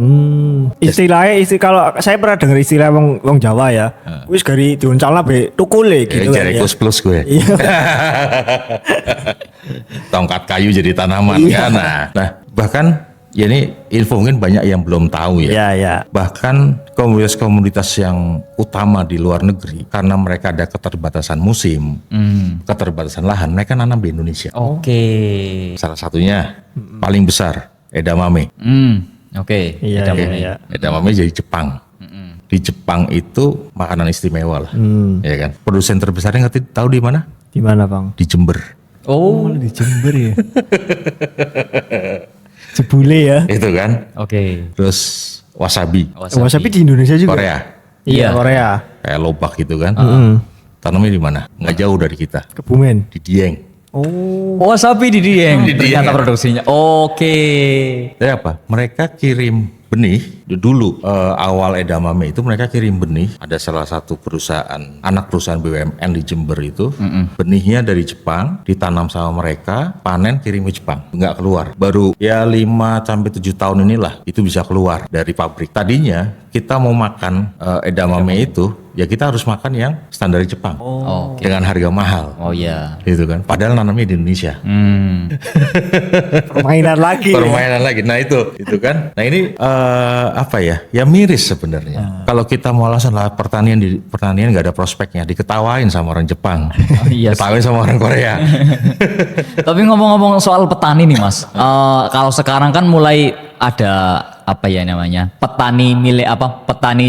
Istilahnya kalau saya pernah dengar istilah wong Jawa ya. Wis gari diuncalna be tukule gitu kan Jari ya. plus gue. Iya. Tongkat kayu jadi tanaman kan. Nah, bahkan ya ini info mungkin banyak yang belum tahu ya. Iya, iya. Bahkan komunitas-komunitas yang utama di luar negeri karena mereka ada keterbatasan musim, keterbatasan lahan, mereka nanam di Indonesia. Oke. Salah satunya paling besar edamame. Oke. Iya, Edamame. iya, iya. Edamame jadi Jepang. Di Jepang itu makanan istimewa lah, ya kan. Produsen terbesarnya tahu di mana? Di mana Bang? Di Jember. Oh. Di Jember ya. Jebule ya. Itu kan. Oke. Terus wasabi, Wasabi di Indonesia juga. Korea, Iya, Korea. kayak lobak gitu kan. Tanamnya di mana? Nggak jauh dari kita, Kebumen. di Dieng. Oh. Wasabi di Dieng. Di Dieng. Ternyata produksinya. Oke. Jadi apa? Mereka kirim benih dulu awal edamame itu mereka kirim benih. Ada salah satu perusahaan anak perusahaan BUMN di Jember itu benihnya dari Jepang ditanam sama mereka, panen kirim ke Jepang, nggak keluar. Baru ya 5-7 tahun inilah itu bisa keluar dari pabrik. Tadinya kita mau makan edamame itu ya kita harus makan yang standar Jepang dengan harga mahal. Oh iya. Gitu kan. Padahal nanamnya di Indonesia. Permainan lagi. Permainan lagi. Nah itu kan. Nah ini apa ya? Ya miris sebenarnya. Kalau kita mau alasan lah pertanian nggak ada prospeknya, diketawain sama orang Jepang, Iya. diketawain sama orang Korea. Tapi ngomong-ngomong soal petani nih Mas, kalau sekarang kan mulai ada apa ya namanya petani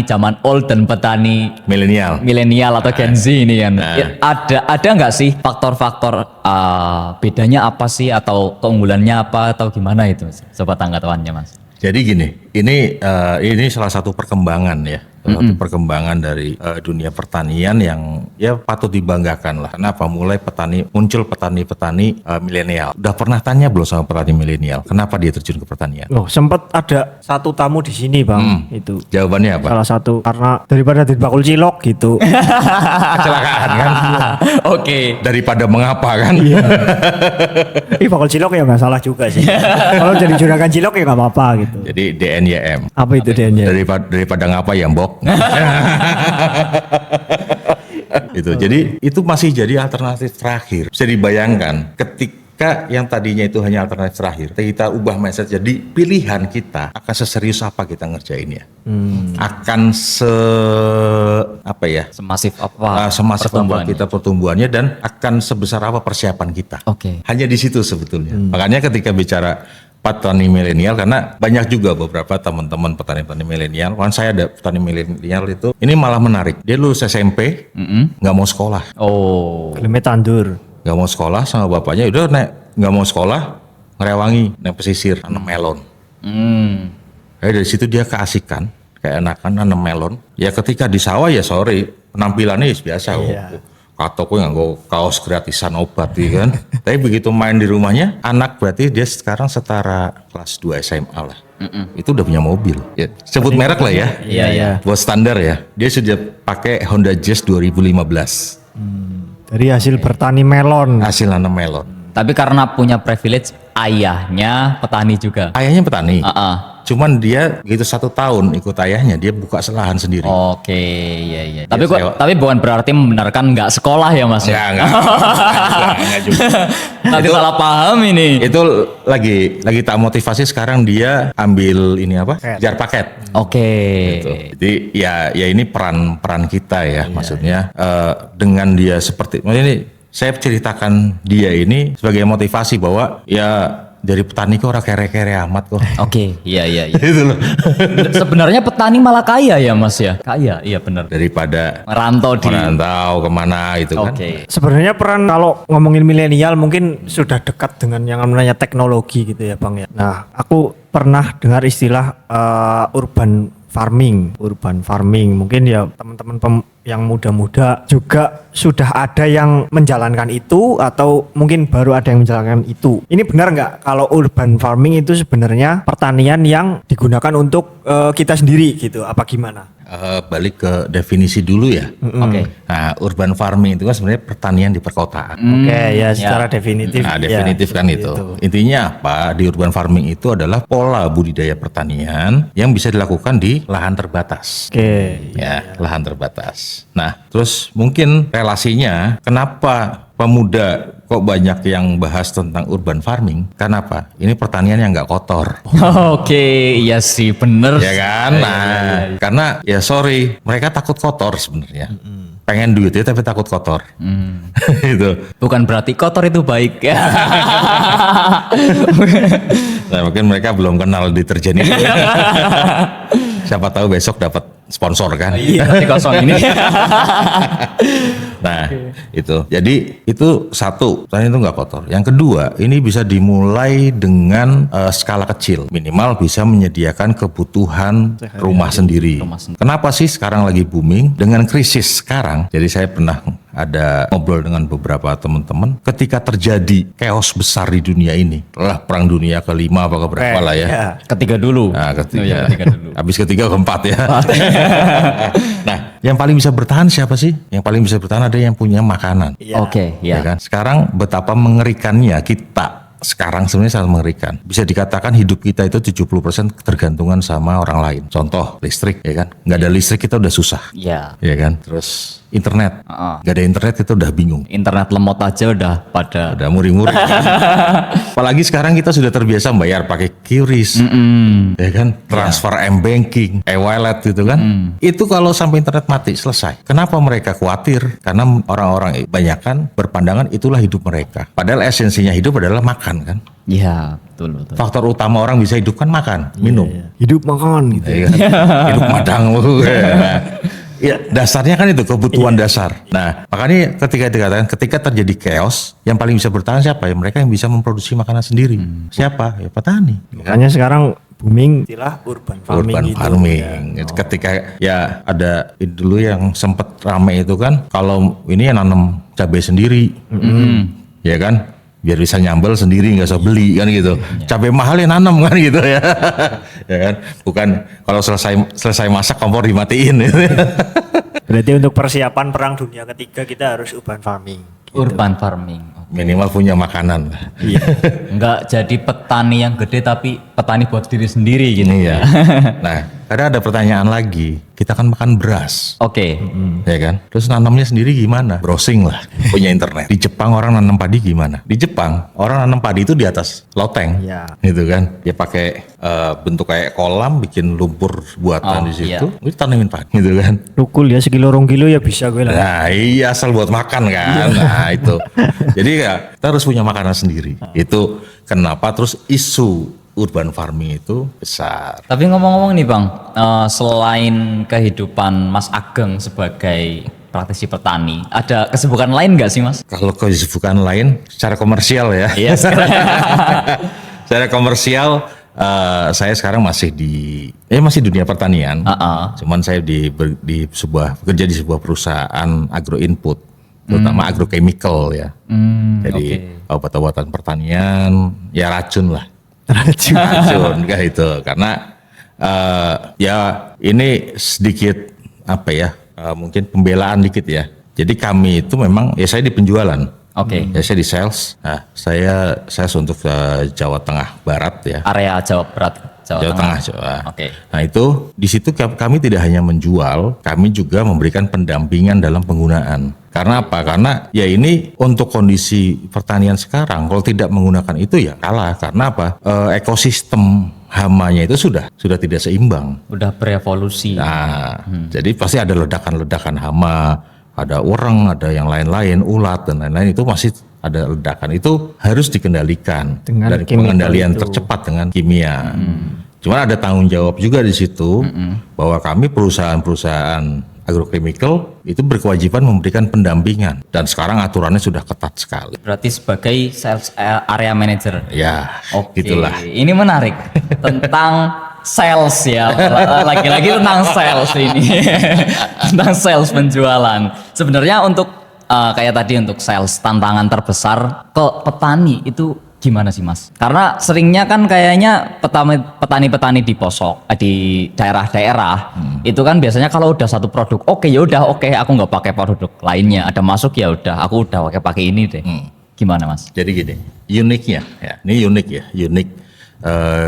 zaman old dan petani milenial atau Gen Z ini kan. Ya, ada nggak sih faktor-faktor bedanya apa sih atau keunggulannya apa atau gimana itu Mas? Coba tanggapannya Mas. Jadi gini, ini salah satu perkembangan ya, salah satu perkembangan dari dunia pertanian yang ya patut dibanggakan lah. Kenapa? Muncul petani-petani milenial. Udah pernah tanya belum sama petani milenial? Kenapa dia terjun ke pertanian? Loh, sempat ada satu tamu di sini Bang, itu. Jawabannya apa? Salah satu karena daripada dibakul cilok gitu. Kecelakaan kan? Oke. Daripada mengapa kan? Ih, bakul cilok ya nggak salah juga sih. Kalau jadi juragan cilok ya nggak apa-apa gitu. Jadi DNYM. Apa itu dia? Daripada ngapa ya mbok. Itu. Jadi itu masih jadi alternatif terakhir. Bisa dibayangkan ketika yang tadinya itu hanya alternatif terakhir, kita ubah mindset jadi pilihan kita akan seserius apa kita ngerjainnya. Akan Semasif apa? semasif pertumbuhannya? kita pertumbuhannya dan akan sebesar apa persiapan kita. Oke. Hanya di situ sebetulnya. Makanya ketika bicara petani milenial, karena banyak juga beberapa teman-teman petani-petani milenial. Kan saya ada petani milenial itu, ini malah menarik. Dia lulus SMP, nggak mau sekolah, Oh. Geleme tandur. nggak mau sekolah sama bapaknya. Udah nggak mau sekolah, ngerewangi, naik pesisir, nanam melon. Dari situ dia keasikan, kayak enakan nanam melon. Ya ketika di sawah ya sorry, penampilannya biasa. Iya. Katoknya nggak kaos gratisan obat ya kan. Tapi begitu main di rumahnya, anak berarti dia sekarang setara kelas 2 SMA lah. Itu udah punya mobil. Ya, sebut merek lah ya. Iya. Buat standar ya. Dia sudah pakai Honda Jazz 2015. Dari hasil bertani melon. Hasil nanam melon. Tapi karena punya privilege ayahnya petani juga. Ayahnya petani. Heeh. Cuman dia gitu 1 tahun ikut ayahnya, dia buka lahan sendiri. Oke, iya. Tapi Dia sewa. tapi bukan berarti membenarkan nggak sekolah ya Mas? Enggak juga. Nanti salah paham ini. Itu lagi tak motivasi sekarang dia ambil ini apa? Kejar paket. Oke. Gitu. Jadi ya ini peran kita ya, maksudnya dengan dia seperti maksudnya ini saya ceritakan dia ini sebagai motivasi bahwa ya dari petani kok orang kere-kere amat kok. Oke, iya. Itu loh. Sebenarnya petani malah kaya ya Mas ya? Kaya, iya benar. Daripada Merantau kemana gitu kan. Oke. Sebenarnya peran kalau ngomongin milenial mungkin sudah dekat dengan yang namanya teknologi gitu ya Bang ya. Nah, aku pernah dengar istilah urban farming. Mungkin ya teman-teman yang muda-muda juga sudah ada yang menjalankan itu atau mungkin baru ada yang menjalankan itu. Ini benar nggak kalau urban farming itu sebenarnya pertanian yang digunakan untuk kita sendiri gitu? Apa gimana? Balik ke definisi dulu ya. Oke. Nah, urban farming itu kan sebenarnya pertanian di perkotaan. Oke, ya secara definitif. Nah, ya, definitif kan seperti itu. Intinya apa? Di urban farming itu adalah pola budidaya pertanian yang bisa dilakukan di lahan terbatas. Oke. Ya, lahan terbatas. Nah, terus mungkin relasinya kenapa pemuda kok banyak yang bahas tentang urban farming? Kenapa? Ini pertanian yang nggak kotor. Oke, iya sih bener. Ya kan? Nah, karena ya sorry, mereka takut kotor sebenarnya. Pengen duitnya tapi takut kotor. Itu. Bukan berarti kotor itu baik ya. Nah, mungkin mereka belum kenal deterjen itu. Siapa tahu besok dapat sponsor kan. Iya, nanti kosong ini. Nah, itu. Jadi itu satu, pertanian itu nggak kotor. Yang kedua, ini bisa dimulai dengan skala kecil. Minimal bisa menyediakan kebutuhan rumah sendiri. Kenapa sih sekarang lagi booming? Dengan krisis sekarang, jadi saya pernah ada ngobrol dengan beberapa teman-teman. Ketika terjadi chaos besar di dunia ini, lah perang dunia kelima apa keberapa lah ya. Ya. Ketiga dulu. Nah, Oh, iya, ketiga dulu. habis ketiga keempat ya. Nah, yang paling bisa bertahan siapa sih? Yang paling bisa bertahan ada yang punya makanan. Oke, Ya ya. kan? Sekarang betapa mengerikannya kita sekarang sebenarnya sangat mengerikan. Bisa dikatakan hidup kita itu 70% ketergantungan sama orang lain. Contoh listrik, ya kan? Nggak ada listrik kita udah susah, Iya. ya kan? Terus internet, Heeh. nggak ada internet kita udah bingung. Internet lemot aja udah pada. Udah muri-muri. Apalagi sekarang kita sudah terbiasa bayar pakai QRIS, ya kan? Transfer M-banking, e-wallet gitu kan? Itu kalau sampai internet mati selesai. Kenapa mereka khawatir? Karena orang-orang kebanyakan berpandangan itulah hidup mereka. Padahal esensinya hidup adalah makan kan? Iya, betul. Faktor utama orang bisa hidup kan makan, minum. Hidup makan gitu. Ya kan? Hidup madang. Ya, dasarnya kan itu kebutuhan dasar. Nah, makanya ketika dikatakan ketika terjadi chaos, yang paling bisa bertahan siapa? Ya mereka yang bisa memproduksi makanan sendiri. Siapa? Ya petani. Makanya sekarang booming istilah urban farming Urban gitu. farming. Ketika ya ada dulu yang sempet rame itu kan, kalau ini yang nanam cabai sendiri, ya kan? Biar bisa nyambel sendiri, nggak usah beli kan gitu. Cabai mahal ya nanam kan gitu ya. Ya kan? Bukan kalau selesai masak kompor dimatiin. Berarti untuk persiapan perang dunia ketiga kita harus urban farming. Urban farming. Minimal punya makanan lah. Enggak jadi petani yang gede tapi petani buat diri sendiri gitu. Iya. Nah, kadang ada pertanyaan lagi. Kita kan makan beras, Oke. ya kan? Terus nanamnya sendiri gimana? Browsing lah, punya internet. Di Jepang orang nanam padi gimana? Di Jepang orang nanam padi itu di atas loteng, Iya. gitu kan? Dia pakai bentuk kayak kolam, bikin lumpur buatan Oh, di situ, itu tanamin padi, gitu kan? Tukul ya sekilo 2 kilo ya bisa gue lah. Nah, iya asal buat makan kan. Nah, itu. Jadi ya kita harus punya makanan sendiri. Itu kenapa terus isu urban farming itu besar. Tapi ngomong-ngomong nih Bang, selain kehidupan Mas Ageng sebagai praktisi petani, ada kesibukan lain nggak sih Mas? Kalau kesibukan lain secara komersial ya. Iya. Secara komersial saya sekarang masih masih dunia pertanian. Cuman saya bekerja di sebuah perusahaan agro input, terutama agrochemical ya. Jadi obat-obatan pertanian, ya racun lah. Racun kayak itu. Karena ya ini sedikit apa ya? Mungkin pembelaan dikit ya. Jadi kami itu memang ya saya di penjualan. Oke. Ya saya di sales. Nah, saya sales untuk Jawa Tengah Barat ya. Area Jawa Barat, Jawa Tengah. Jawa. Oke. Nah itu di situ kami tidak hanya menjual, kami juga memberikan pendampingan dalam penggunaan. Karena apa? Karena ya ini untuk kondisi pertanian sekarang, kalau tidak menggunakan itu ya kalah. Karena apa? Ekosistem hamanya itu sudah tidak seimbang. Udah berevolusi. Nah, jadi pasti ada ledakan-ledakan hama, ada orang, ada yang lain-lain, ulat dan lain-lain itu masih ada ledakan. Itu harus dikendalikan Dengan dan chemical pengendalian itu. tercepat dengan kimia. Cuman ada tanggung jawab juga di situ bahwa kami perusahaan-perusahaan agrochemical itu berkewajiban memberikan pendampingan dan sekarang aturannya sudah ketat sekali. Berarti sebagai sales area manager. Ya, Oke, gitulah. ini menarik tentang sales ya, lagi-lagi tentang sales ini, tentang sales penjualan. Sebenarnya untuk kayak tadi untuk sales tantangan terbesar ke petani itu gimana sih Mas? Karena seringnya kan kayaknya petani-petani di pelosok, di daerah-daerah itu kan biasanya kalau udah satu produk, oke ya udah oke, aku nggak pakai produk lainnya, ada masuk ya udah, aku udah pakai ini deh. Gimana Mas? Jadi gini, uniknya ya, ini unik ya, unik.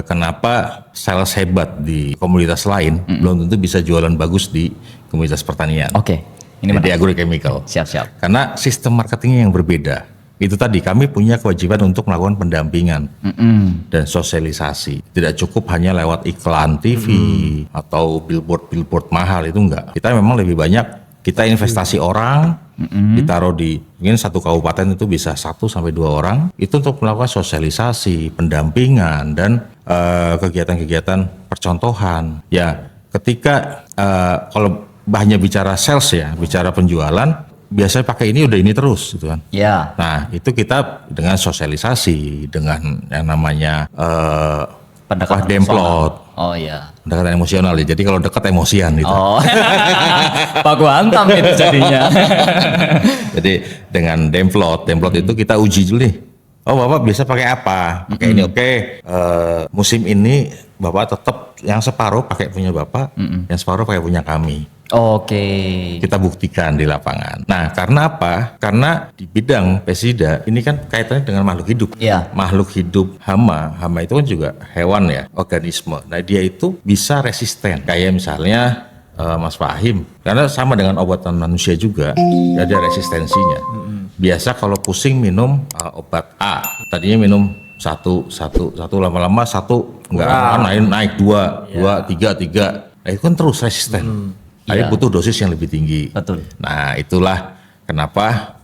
Kenapa sales hebat di komunitas lain belum tentu bisa jualan bagus di komunitas pertanian. Oke, ini Di menarik. agrochemical. Siap-siap. Karena sistem marketingnya yang berbeda. Itu tadi kami punya kewajiban untuk melakukan pendampingan dan sosialisasi. Tidak cukup hanya lewat iklan TV atau billboard mahal, itu enggak. Kita memang lebih banyak kita investasi orang, ditaruh di mungkin satu kabupaten itu bisa 1 sampai 2 orang, itu untuk melakukan sosialisasi, pendampingan dan kegiatan-kegiatan percontohan. Ya, ketika kalau hanya bicara sales ya, bicara penjualan, biasanya pakai ini udah ini terus gitu kan. Ya. Nah, itu kita dengan sosialisasi, dengan yang namanya Pendekatan demplot, Oh iya. pendekatan emosional ya. Jadi kalau dekat emosian gitu. Oh. Baku hantam itu jadinya. Jadi dengan demplot itu kita uji dulu nih. Oh Bapak biasa pakai apa? Pakai ini oke. Musim ini Bapak tetap yang separuh pakai punya Bapak, yang separuh pakai punya kami. Oke. Kita buktikan di lapangan. Nah, karena apa? Karena di bidang pestisida ini kan kaitannya dengan makhluk hidup. Iya. Makhluk hidup hama itu kan juga hewan ya, organisme. Nah, dia itu bisa resisten. Kayak misalnya Mas Fahim, karena sama dengan obatan manusia juga, ada resistensinya. Biasa kalau pusing minum obat A, tadinya minum satu lama-lama satu enggak naik dua, tiga. Nah, itu kan terus resisten. Ada butuh dosis yang lebih tinggi. Betul. Nah, itulah kenapa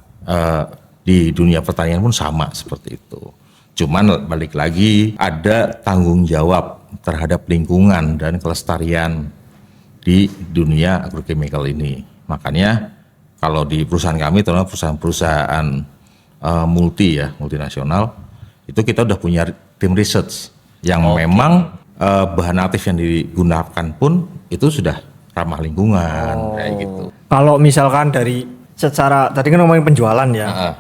di dunia pertanian pun sama seperti itu. Cuman balik lagi ada tanggung jawab terhadap lingkungan dan kelestarian di dunia agrochemical ini. Makanya kalau di perusahaan kami, terutama perusahaan-perusahaan multinasional, itu kita udah punya tim research yang memang bahan aktif yang digunakan pun itu sudah ramah lingkungan kayak gitu. Kalau misalkan dari secara tadi kan ngomongin penjualan ya,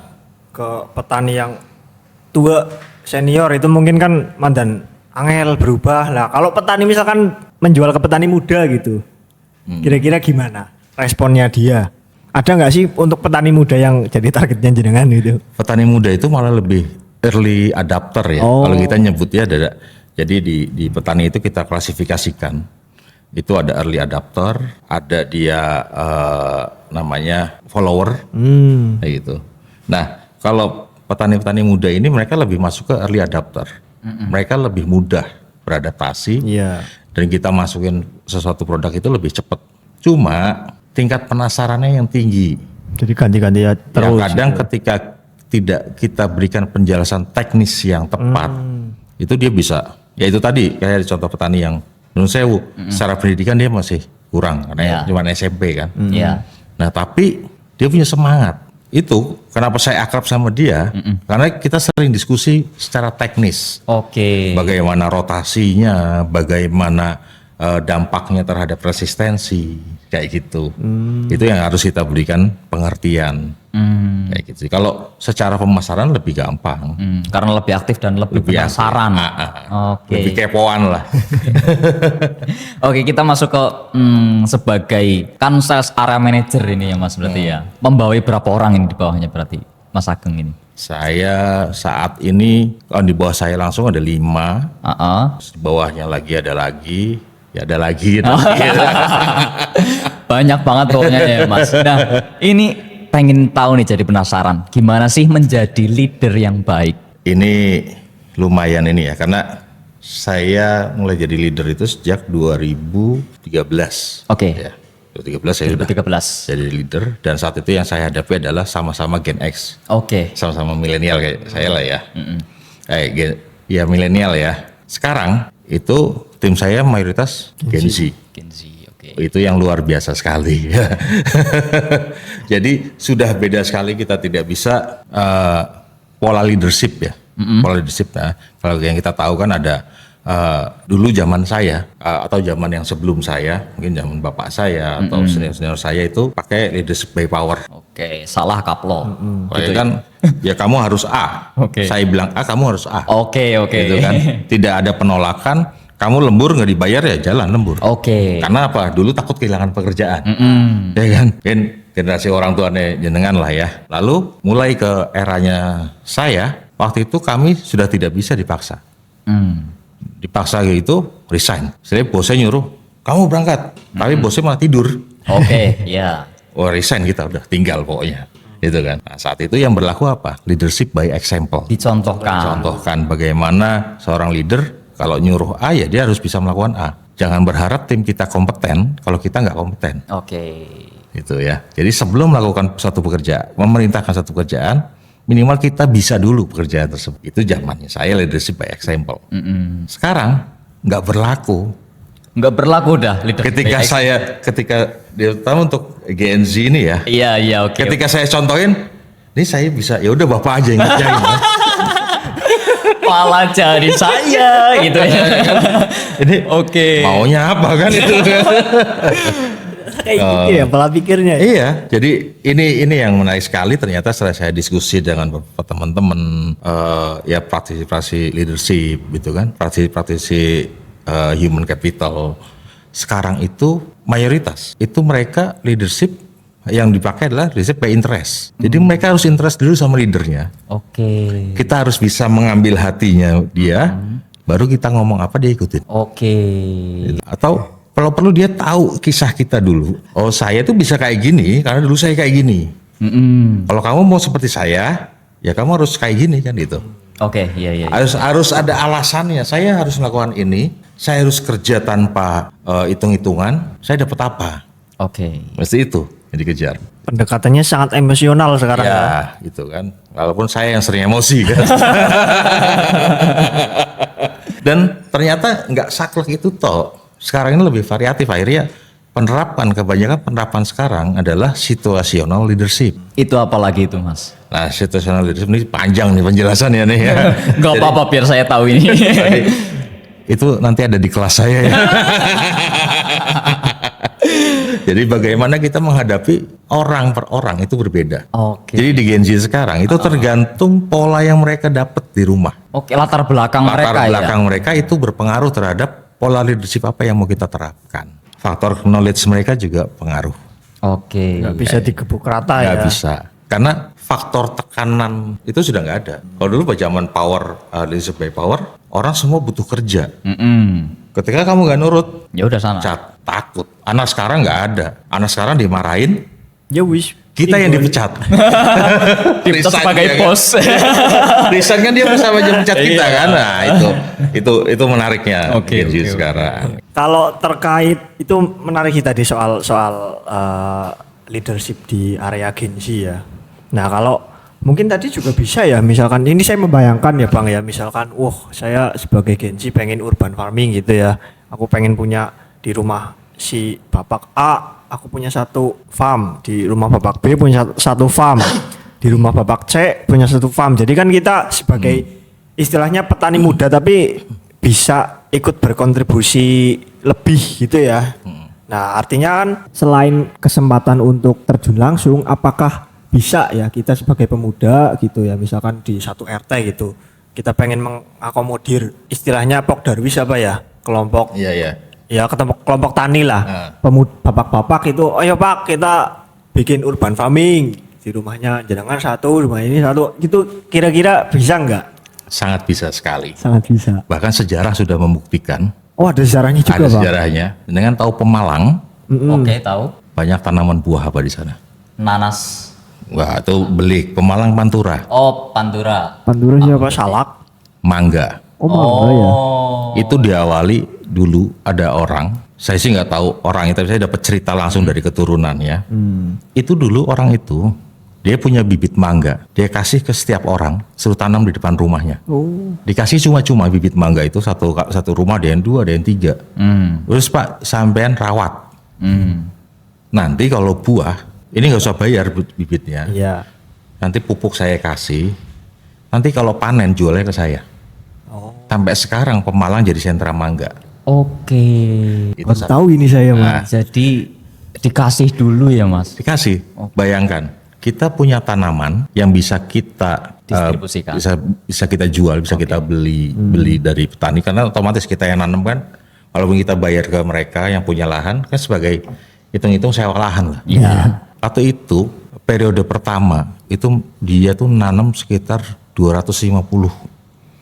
ke petani yang tua senior itu mungkin kan mandan angel berubah. Nah kalau petani misalkan menjual ke petani muda gitu, kira-kira gimana responnya dia? Ada nggak sih untuk petani muda yang jadi targetnya jenengan gitu? Petani muda itu malah lebih early adapter ya. Kalau kita nyebutnya ada. Jadi di petani itu kita klasifikasikan. Itu ada early adapter, ada dia namanya follower, kayak gitu. Nah, kalau petani-petani muda ini mereka lebih masuk ke early adapter. Mereka lebih mudah beradaptasi. Dan kita masukin sesuatu produk itu lebih cepat. Cuma tingkat penasarannya yang tinggi. Jadi ganti-ganti ya terus. Yang kadang ketika tidak kita berikan penjelasan teknis yang tepat, itu dia bisa. Ya itu tadi kayak contoh petani yang menurut saya secara pendidikan dia masih kurang karena cuma SMP kan. Nah tapi dia punya semangat. Itu kenapa saya akrab sama dia, karena kita sering diskusi secara teknis. Bagaimana rotasinya, bagaimana dampaknya terhadap resistensi, kayak gitu. Itu yang harus kita berikan pengertian. Kayak gitu. Kalau secara pemasaran lebih gampang. Karena lebih aktif dan lebih penasaran. Lebih kepoan lah. Oke, kita masuk ke sebagai kan sales area manager ini ya Mas berarti ya. Membawai berapa orang ini di bawahnya berarti? Mas Ageng ini? Saya saat ini kalau di bawah saya langsung ada 5, Heeh. di bawahnya lagi ada lagi, ya ada lagi. Ada lagi. Banyak banget pokoknya ya Mas. Nah ini pengen tahu nih, jadi penasaran. Gimana sih menjadi leader yang baik? Ini lumayan ini ya, karena saya mulai jadi leader itu sejak 2013. Oke. Ya, 2013 saya sudah 2013. jadi leader, dan saat itu yang saya hadapi adalah sama-sama Gen X, Oke. sama-sama milenial kayak saya lah ya. Ya milenial ya. Sekarang itu tim saya mayoritas Gen Z. Gen Z, oke. Itu yang luar biasa sekali. Jadi sudah beda sekali, kita tidak bisa pola leadership ya. Pola leadership. Nah, kalau yang kita tahu kan ada dulu zaman saya atau zaman yang sebelum saya, mungkin zaman bapak saya atau senior-senior saya itu pakai leadership by power. Oke, salah kaplo. Kayak kan ya kamu harus A. Oke. Saya bilang A, kamu harus A. Oke. Gitu kan. Tidak ada penolakan. Kamu lembur nggak dibayar ya jalan lembur. Oke. Karena apa? Dulu takut kehilangan pekerjaan. Ya kan? Generasi orang tuanya jenengan lah ya. Lalu mulai ke eranya saya, waktu itu kami sudah tidak bisa dipaksa. Dipaksa gitu, resign. Saya bosnya nyuruh, kamu berangkat. Tapi bosnya malah tidur. Oke, ya. Oh resign, kita udah tinggal pokoknya. Gitu kan. Nah, saat itu yang berlaku apa? Leadership by example. Dicontohkan. Contohkan bagaimana seorang leader kalau nyuruh A ya dia harus bisa melakukan A. Jangan berharap tim kita kompeten kalau kita nggak kompeten. Oke. Gitu ya. Jadi sebelum melakukan satu pekerjaan, memerintahkan satu pekerjaan, minimal kita bisa dulu pekerjaan tersebut. Itu zamannya saya leadership by example. Sekarang nggak berlaku. Nggak berlaku dah leadership. Ketika terutama untuk Gen Z ini ya. Iya, oke. Ketika saya contohin, ini saya bisa, ya udah bapak aja yang ngerjain. Malah jadi saya gitu ya. Ini Oke. maunya apa kan itu? Kayak gitu ya pola pikirnya. Iya, jadi ini yang menarik sekali. Ternyata setelah saya diskusi dengan beberapa teman-teman, ya praktisi leadership gitu kan, praktisi human capital. Sekarang itu mayoritas itu mereka leadership yang dipakai adalah leadership by interest. Jadi mereka harus interest dulu sama leadernya. Oke. Kita harus bisa mengambil hatinya dia, baru kita ngomong apa dia ikutin. Oke. Atau kalau perlu dia tahu kisah kita dulu. Oh saya tuh bisa kayak gini karena dulu saya kayak gini. Kalau kamu mau seperti saya, ya kamu harus kayak gini kan gitu. Oke, iya. Harus ada alasannya. Saya harus melakukan ini. Saya harus kerja tanpa hitung-hitungan. Saya dapat apa? Oke. Mesti itu yang dikejar. Pendekatannya sangat emosional sekarang ya. Ya, gitu kan. Walaupun saya yang sering emosi kan. Dan ternyata nggak saklek itu toh. Sekarang ini lebih variatif. Akhirnya kebanyakan penerapan sekarang adalah situational leadership. Itu apa lagi itu, Mas? Nah, situational leadership ini panjang nih penjelasannya nih ya. Nggak apa-apa biar saya tahu ini. Itu nanti ada di kelas saya ya. Jadi bagaimana kita menghadapi orang per orang itu berbeda. Oke. Jadi di Gen Z sekarang itu tergantung pola yang mereka dapat di rumah. Oke, latar belakang mereka Latar ya. belakang mereka itu berpengaruh terhadap pola leadership apa yang mau kita terapkan. Faktor knowledge mereka juga pengaruh. Oke. Nggak bisa digebuk rata ya. Nggak bisa. Karena faktor tekanan itu sudah nggak ada. Kalau dulu pada zaman power, leadership by power, orang semua butuh kerja. Ketika kamu nggak nurut, Ya udah sana. cat, takut. Anak sekarang nggak ada. Anak sekarang dimarahin, Ya wis. kita yang dipecat. Kita sebagai ya kan? bos. Resign kan dia bisa aja pecat kita kan. Nah, itu menariknya Oke, Gen Z oke. sekarang. Kalau terkait itu menarik kita di soal leadership di area Gen Z ya. Nah kalau mungkin tadi juga bisa ya, misalkan ini saya membayangkan ya Bang ya, misalkan saya sebagai Gen Z pengen urban farming gitu ya, aku pengen punya di rumah si bapak A, aku punya satu farm, di rumah bapak B punya satu farm, di rumah bapak C punya satu farm. Jadi kan kita sebagai istilahnya petani muda tapi bisa ikut berkontribusi lebih gitu ya. Nah artinya kan selain kesempatan untuk terjun langsung, apakah bisa ya kita sebagai pemuda gitu ya, misalkan di satu RT gitu, kita pengen mengakomodir istilahnya Pok Darwis apa ya, kelompok Iya. ya kelompok tani lah, bapak-bapak itu, ayo Pak kita bikin urban farming, di rumahnya jenengan satu, rumah ini satu, itu kira-kira bisa nggak? Sangat bisa sekali. Sangat bisa. Bahkan sejarah sudah membuktikan. Oh ada sejarahnya juga Ada Bang? sejarahnya. Dengan tahu Pemalang, Oke, tahu. banyak tanaman buah apa di sana? Nanas. Wah, itu belik. Pemalang Pantura, Oh, Pantura. Pantura siapa? Salak? mangga. Oh, mangga ya. Itu diawali dulu ada orang, saya sih nggak tahu orang itu, tapi saya dapat cerita langsung dari keturunannya. Itu dulu orang itu dia punya bibit mangga, dia kasih ke setiap orang, suruh tanam di depan rumahnya. Oh. Dikasih cuma bibit mangga itu satu rumah, ada yang 2, ada yang 3. Terus Pak, sampean rawat. Nanti kalau buah, ini nggak usah bayar bibitnya. Iya. Nanti pupuk saya kasih. Nanti kalau panen jualnya ke saya. Oh. Sampai sekarang Pemalang jadi sentra mangga. Oke. Itu Baru tahu ini saya Nah, Mas. Jadi dikasih dulu ya, Mas. dikasih. Bayangkan, kita punya tanaman yang bisa kita Distribusikan. bisa kita jual, bisa kita beli dari petani, karena otomatis kita yang nanam kan, walaupun kita bayar ke mereka yang punya lahan kan sebagai hitung-hitung sewa lahan lah. Iya. Atau itu periode pertama itu dia tuh nanam sekitar 250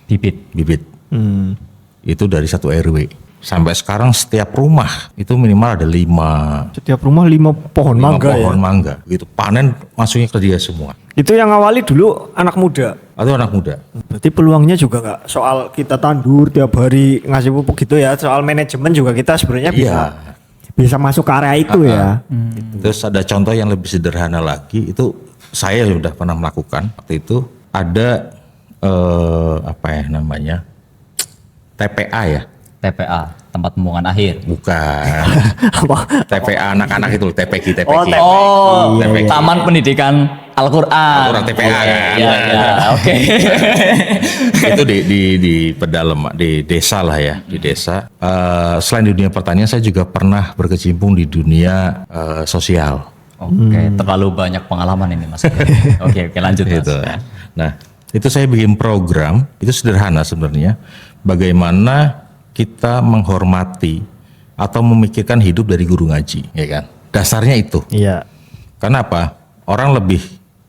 Bibit. bibit. Hmm. Itu dari satu RW. Sampai sekarang setiap rumah itu minimal ada 5 Setiap rumah 5 pohon mangga pohon ya. mangga. Gitu panen masuknya ke dia semua. Itu yang awali dulu anak muda. Atau anak muda. Berarti peluangnya juga nggak soal kita tandur tiap hari ngasih pupuk gitu ya. Soal manajemen juga kita sebenarnya bisa masuk ke area itu ya. Terus ada contoh yang lebih sederhana lagi, itu saya sudah pernah melakukan. Waktu itu ada apa ya namanya, TPA ya, TPA, tempat pembuangan akhir. bukan Apa? TPA anak-anak itu, TPQ. Oh, TPQ. Taman Pendidikan Al-Qur'an. Al-Qur'an, TPA kan. Iya, iya. Oke. Itu di pedalaman, di desa lah ya, di desa. Selain di dunia pertanian, saya juga pernah berkecimpung di dunia sosial. Oke, terlalu banyak pengalaman ini, Mas. Oke, lanjut, Mas. Gitu. Nah, itu saya bikin program, itu sederhana sebenarnya. Bagaimana kita menghormati atau memikirkan hidup dari guru ngaji, ya kan? Dasarnya itu. Iya. Karena apa? Orang lebih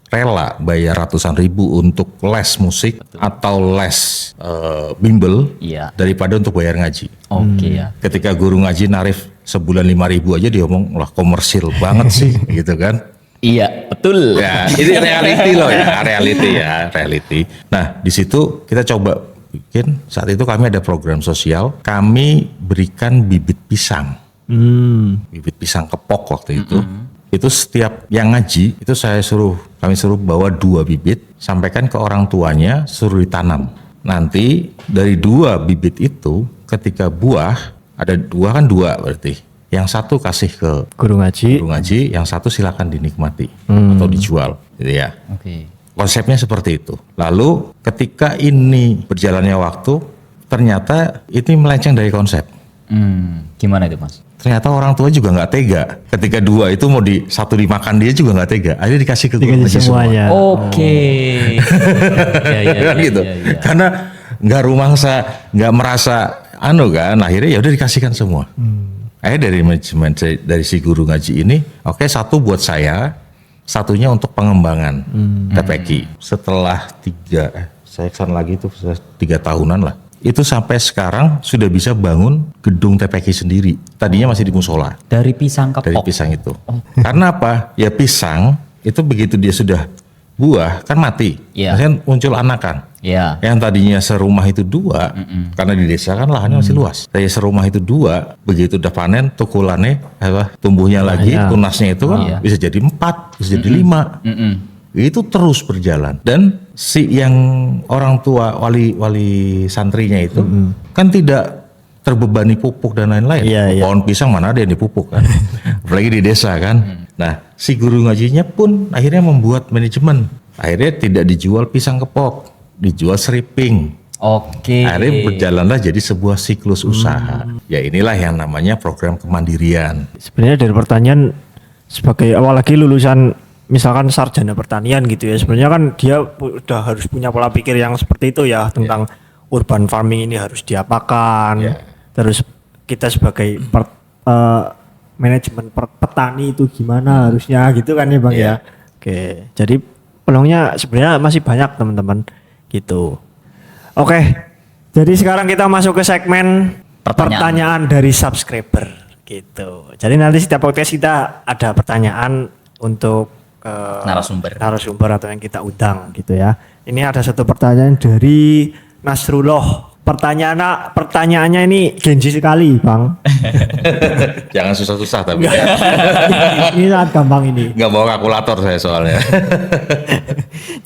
rela bayar ratusan ribu untuk les musik atau les bimbel Iya. daripada untuk bayar ngaji. Oke ya. Ketika guru ngaji narif sebulan 5.000 aja, dia ngomong lah komersil banget sih, gitu kan? Iya, betul. Ya, ini reality loh ya, reality. Nah, di situ kita coba bikin, saat itu kami ada program sosial, kami berikan bibit pisang. Bibit pisang kepok waktu itu. Itu setiap yang ngaji, itu kami suruh bawa 2 bibit, sampaikan ke orang tuanya, suruh ditanam. Nanti dari 2 bibit itu, ketika buah, ada 2 kan 2 berarti. Yang satu kasih ke Guru ngaji. guru ngaji, yang satu silakan dinikmati atau dijual, gitu ya. Oke. Konsepnya seperti itu. Lalu ketika ini berjalannya waktu, ternyata ini melenceng dari konsep. Gimana itu, Mas? Ternyata orang tua juga nggak tega. Ketika 2 itu mau satu dimakan, dia juga nggak tega. Akhirnya dikasih ke guru Dikasih ngaji semua. semuanya. Oke. Iya, Kan gitu. iya. Karena nggak rumangsa, nggak merasa kan. Akhirnya ya udah dikasihkan semua. Akhirnya dari manajemen, dari si guru ngaji ini, oke, 1 buat saya, 1-nya untuk pengembangan TPQ. Setelah 3, saya kesana lagi itu 3 tahunan lah. Itu sampai sekarang sudah bisa bangun gedung TPQ sendiri. Tadinya masih di musola. Dari pisang Dari kepok. pisang itu. Karena apa? Ya pisang itu begitu dia sudah buah kan mati. Iya. Maksudnya muncul anakan. Iya. Yang tadinya serumah itu 2, karena di desa kan lahannya masih luas. Dari serumah itu 2, begitu udah panen, tukulannya tumbuhnya lagi, tunasnya itu kan Iya. bisa jadi 4, bisa jadi 5. Itu terus berjalan. Dan si yang orang tua wali santrinya itu kan tidak terbebani pupuk dan lain-lain. Iya, iya. Pohon pisang mana ada yang dipupuk kan. Apalagi di desa kan. Nah, si guru ngajinya pun akhirnya membuat manajemen. Akhirnya tidak dijual pisang kepok, dijual seriping. Oke. Akhirnya berjalanlah jadi sebuah siklus usaha. Ya inilah yang namanya program kemandirian. Sebenarnya dari pertanian sebagai apalagi lulusan misalkan sarjana pertanian gitu ya. Sebenarnya kan dia udah harus punya pola pikir yang seperti itu ya tentang urban farming ini harus diapakan. Ya. Terus kita sebagai manajemen petani itu gimana harusnya gitu kan ya Bang ya. Oke, jadi peluangnya sebenarnya masih banyak teman-teman gitu. Oke, jadi sekarang kita masuk ke segmen pertanyaan dari subscriber gitu. Jadi nanti setiap podcast kita ada pertanyaan untuk narasumber atau yang kita undang gitu ya. Ini ada satu pertanyaan dari Nasrullah. Pertanyaannya ini genji sekali, Bang. Jangan susah-susah tapi Ini sangat gampang ini. nggak bawa kalkulator saya soalnya.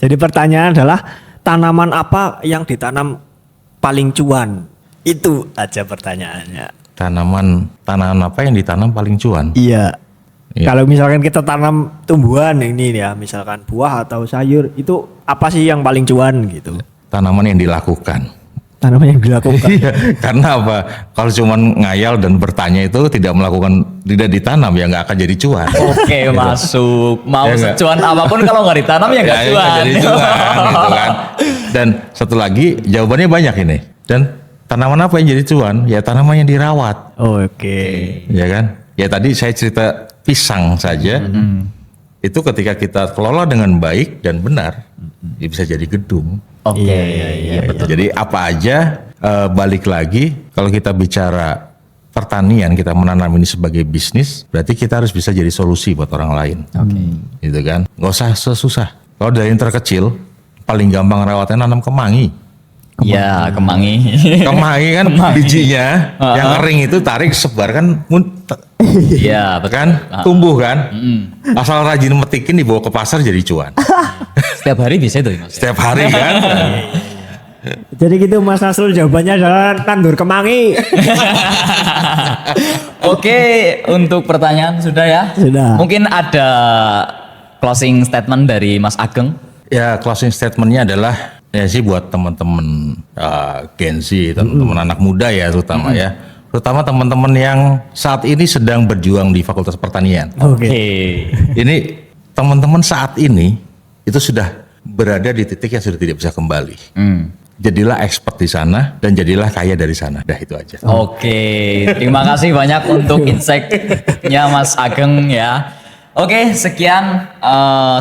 Jadi pertanyaan adalah tanaman apa yang ditanam paling cuan? Itu aja pertanyaannya. Tanaman apa yang ditanam paling cuan? Iya. Iya. Kalau misalkan kita tanam tumbuhan ini ya, misalkan buah atau sayur, itu apa sih yang paling cuan gitu? Tanaman yang dilakukan. Tanaman yang dilakukan. Iya, karena apa? Kalau cuman ngayal dan bertanya itu tidak ditanam ya nggak akan jadi cuan. Oke, masuk. Mau Ya nggak? secuan apapun kalau nggak ditanam ya nggak Ya, cuan. nggak jadi cuan gitu kan. Dan satu lagi jawabannya banyak ini. Dan tanaman apa yang jadi cuan? Ya tanaman yang dirawat, Oke. ya kan? Ya tadi saya cerita pisang saja. Itu ketika kita kelola dengan baik dan benar, ya bisa jadi gedung. Oke, iya, betul. Jadi apa aja balik lagi kalau kita bicara pertanian, kita menanam ini sebagai bisnis, berarti kita harus bisa jadi solusi buat orang lain. Gitu kan? Nggak usah susah. Kalau dari yang terkecil, paling gampang rawatnya nanam kemangi. Iya, kemangi. Kemangi kan bijinya yang kering itu tarik sebar kan Iya, betul. kan tumbuh kan. Asal rajin metikin dibawa ke pasar jadi cuan. Setiap hari bisa itu, Mas. Setiap hari kan. Jadi gitu Mas Nasrul, jawabannya adalah tandur kemangi. Oke, untuk pertanyaan sudah ya? Sudah. Mungkin ada closing statement dari Mas Ageng. Ya closing statementnya adalah ya sih buat teman-teman Gen Z, teman-teman anak muda ya terutama ya, terutama teman-teman yang saat ini sedang berjuang di Fakultas Pertanian. Oke. Ini teman-teman saat ini itu sudah berada di titik yang sudah tidak bisa kembali. Jadilah expert di sana dan jadilah kaya dari sana. Dah itu aja. Oke, terima kasih banyak untuk insight-nya Mas Ageng ya. Oke, sekian.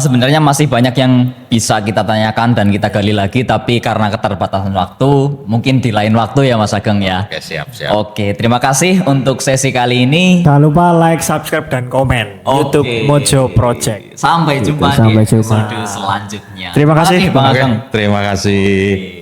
Sebenarnya masih banyak yang bisa kita tanyakan dan kita gali lagi, tapi karena keterbatasan waktu, mungkin di lain waktu ya Mas Ageng ya. Oke, siap. Oke, terima kasih untuk sesi kali ini. Jangan lupa like, subscribe, dan komen YouTube Oke. Mojo Project. Sampai jumpa Sampai di jumpa. episode selanjutnya. Terima kasih. Bang Oke, Ageng. terima kasih.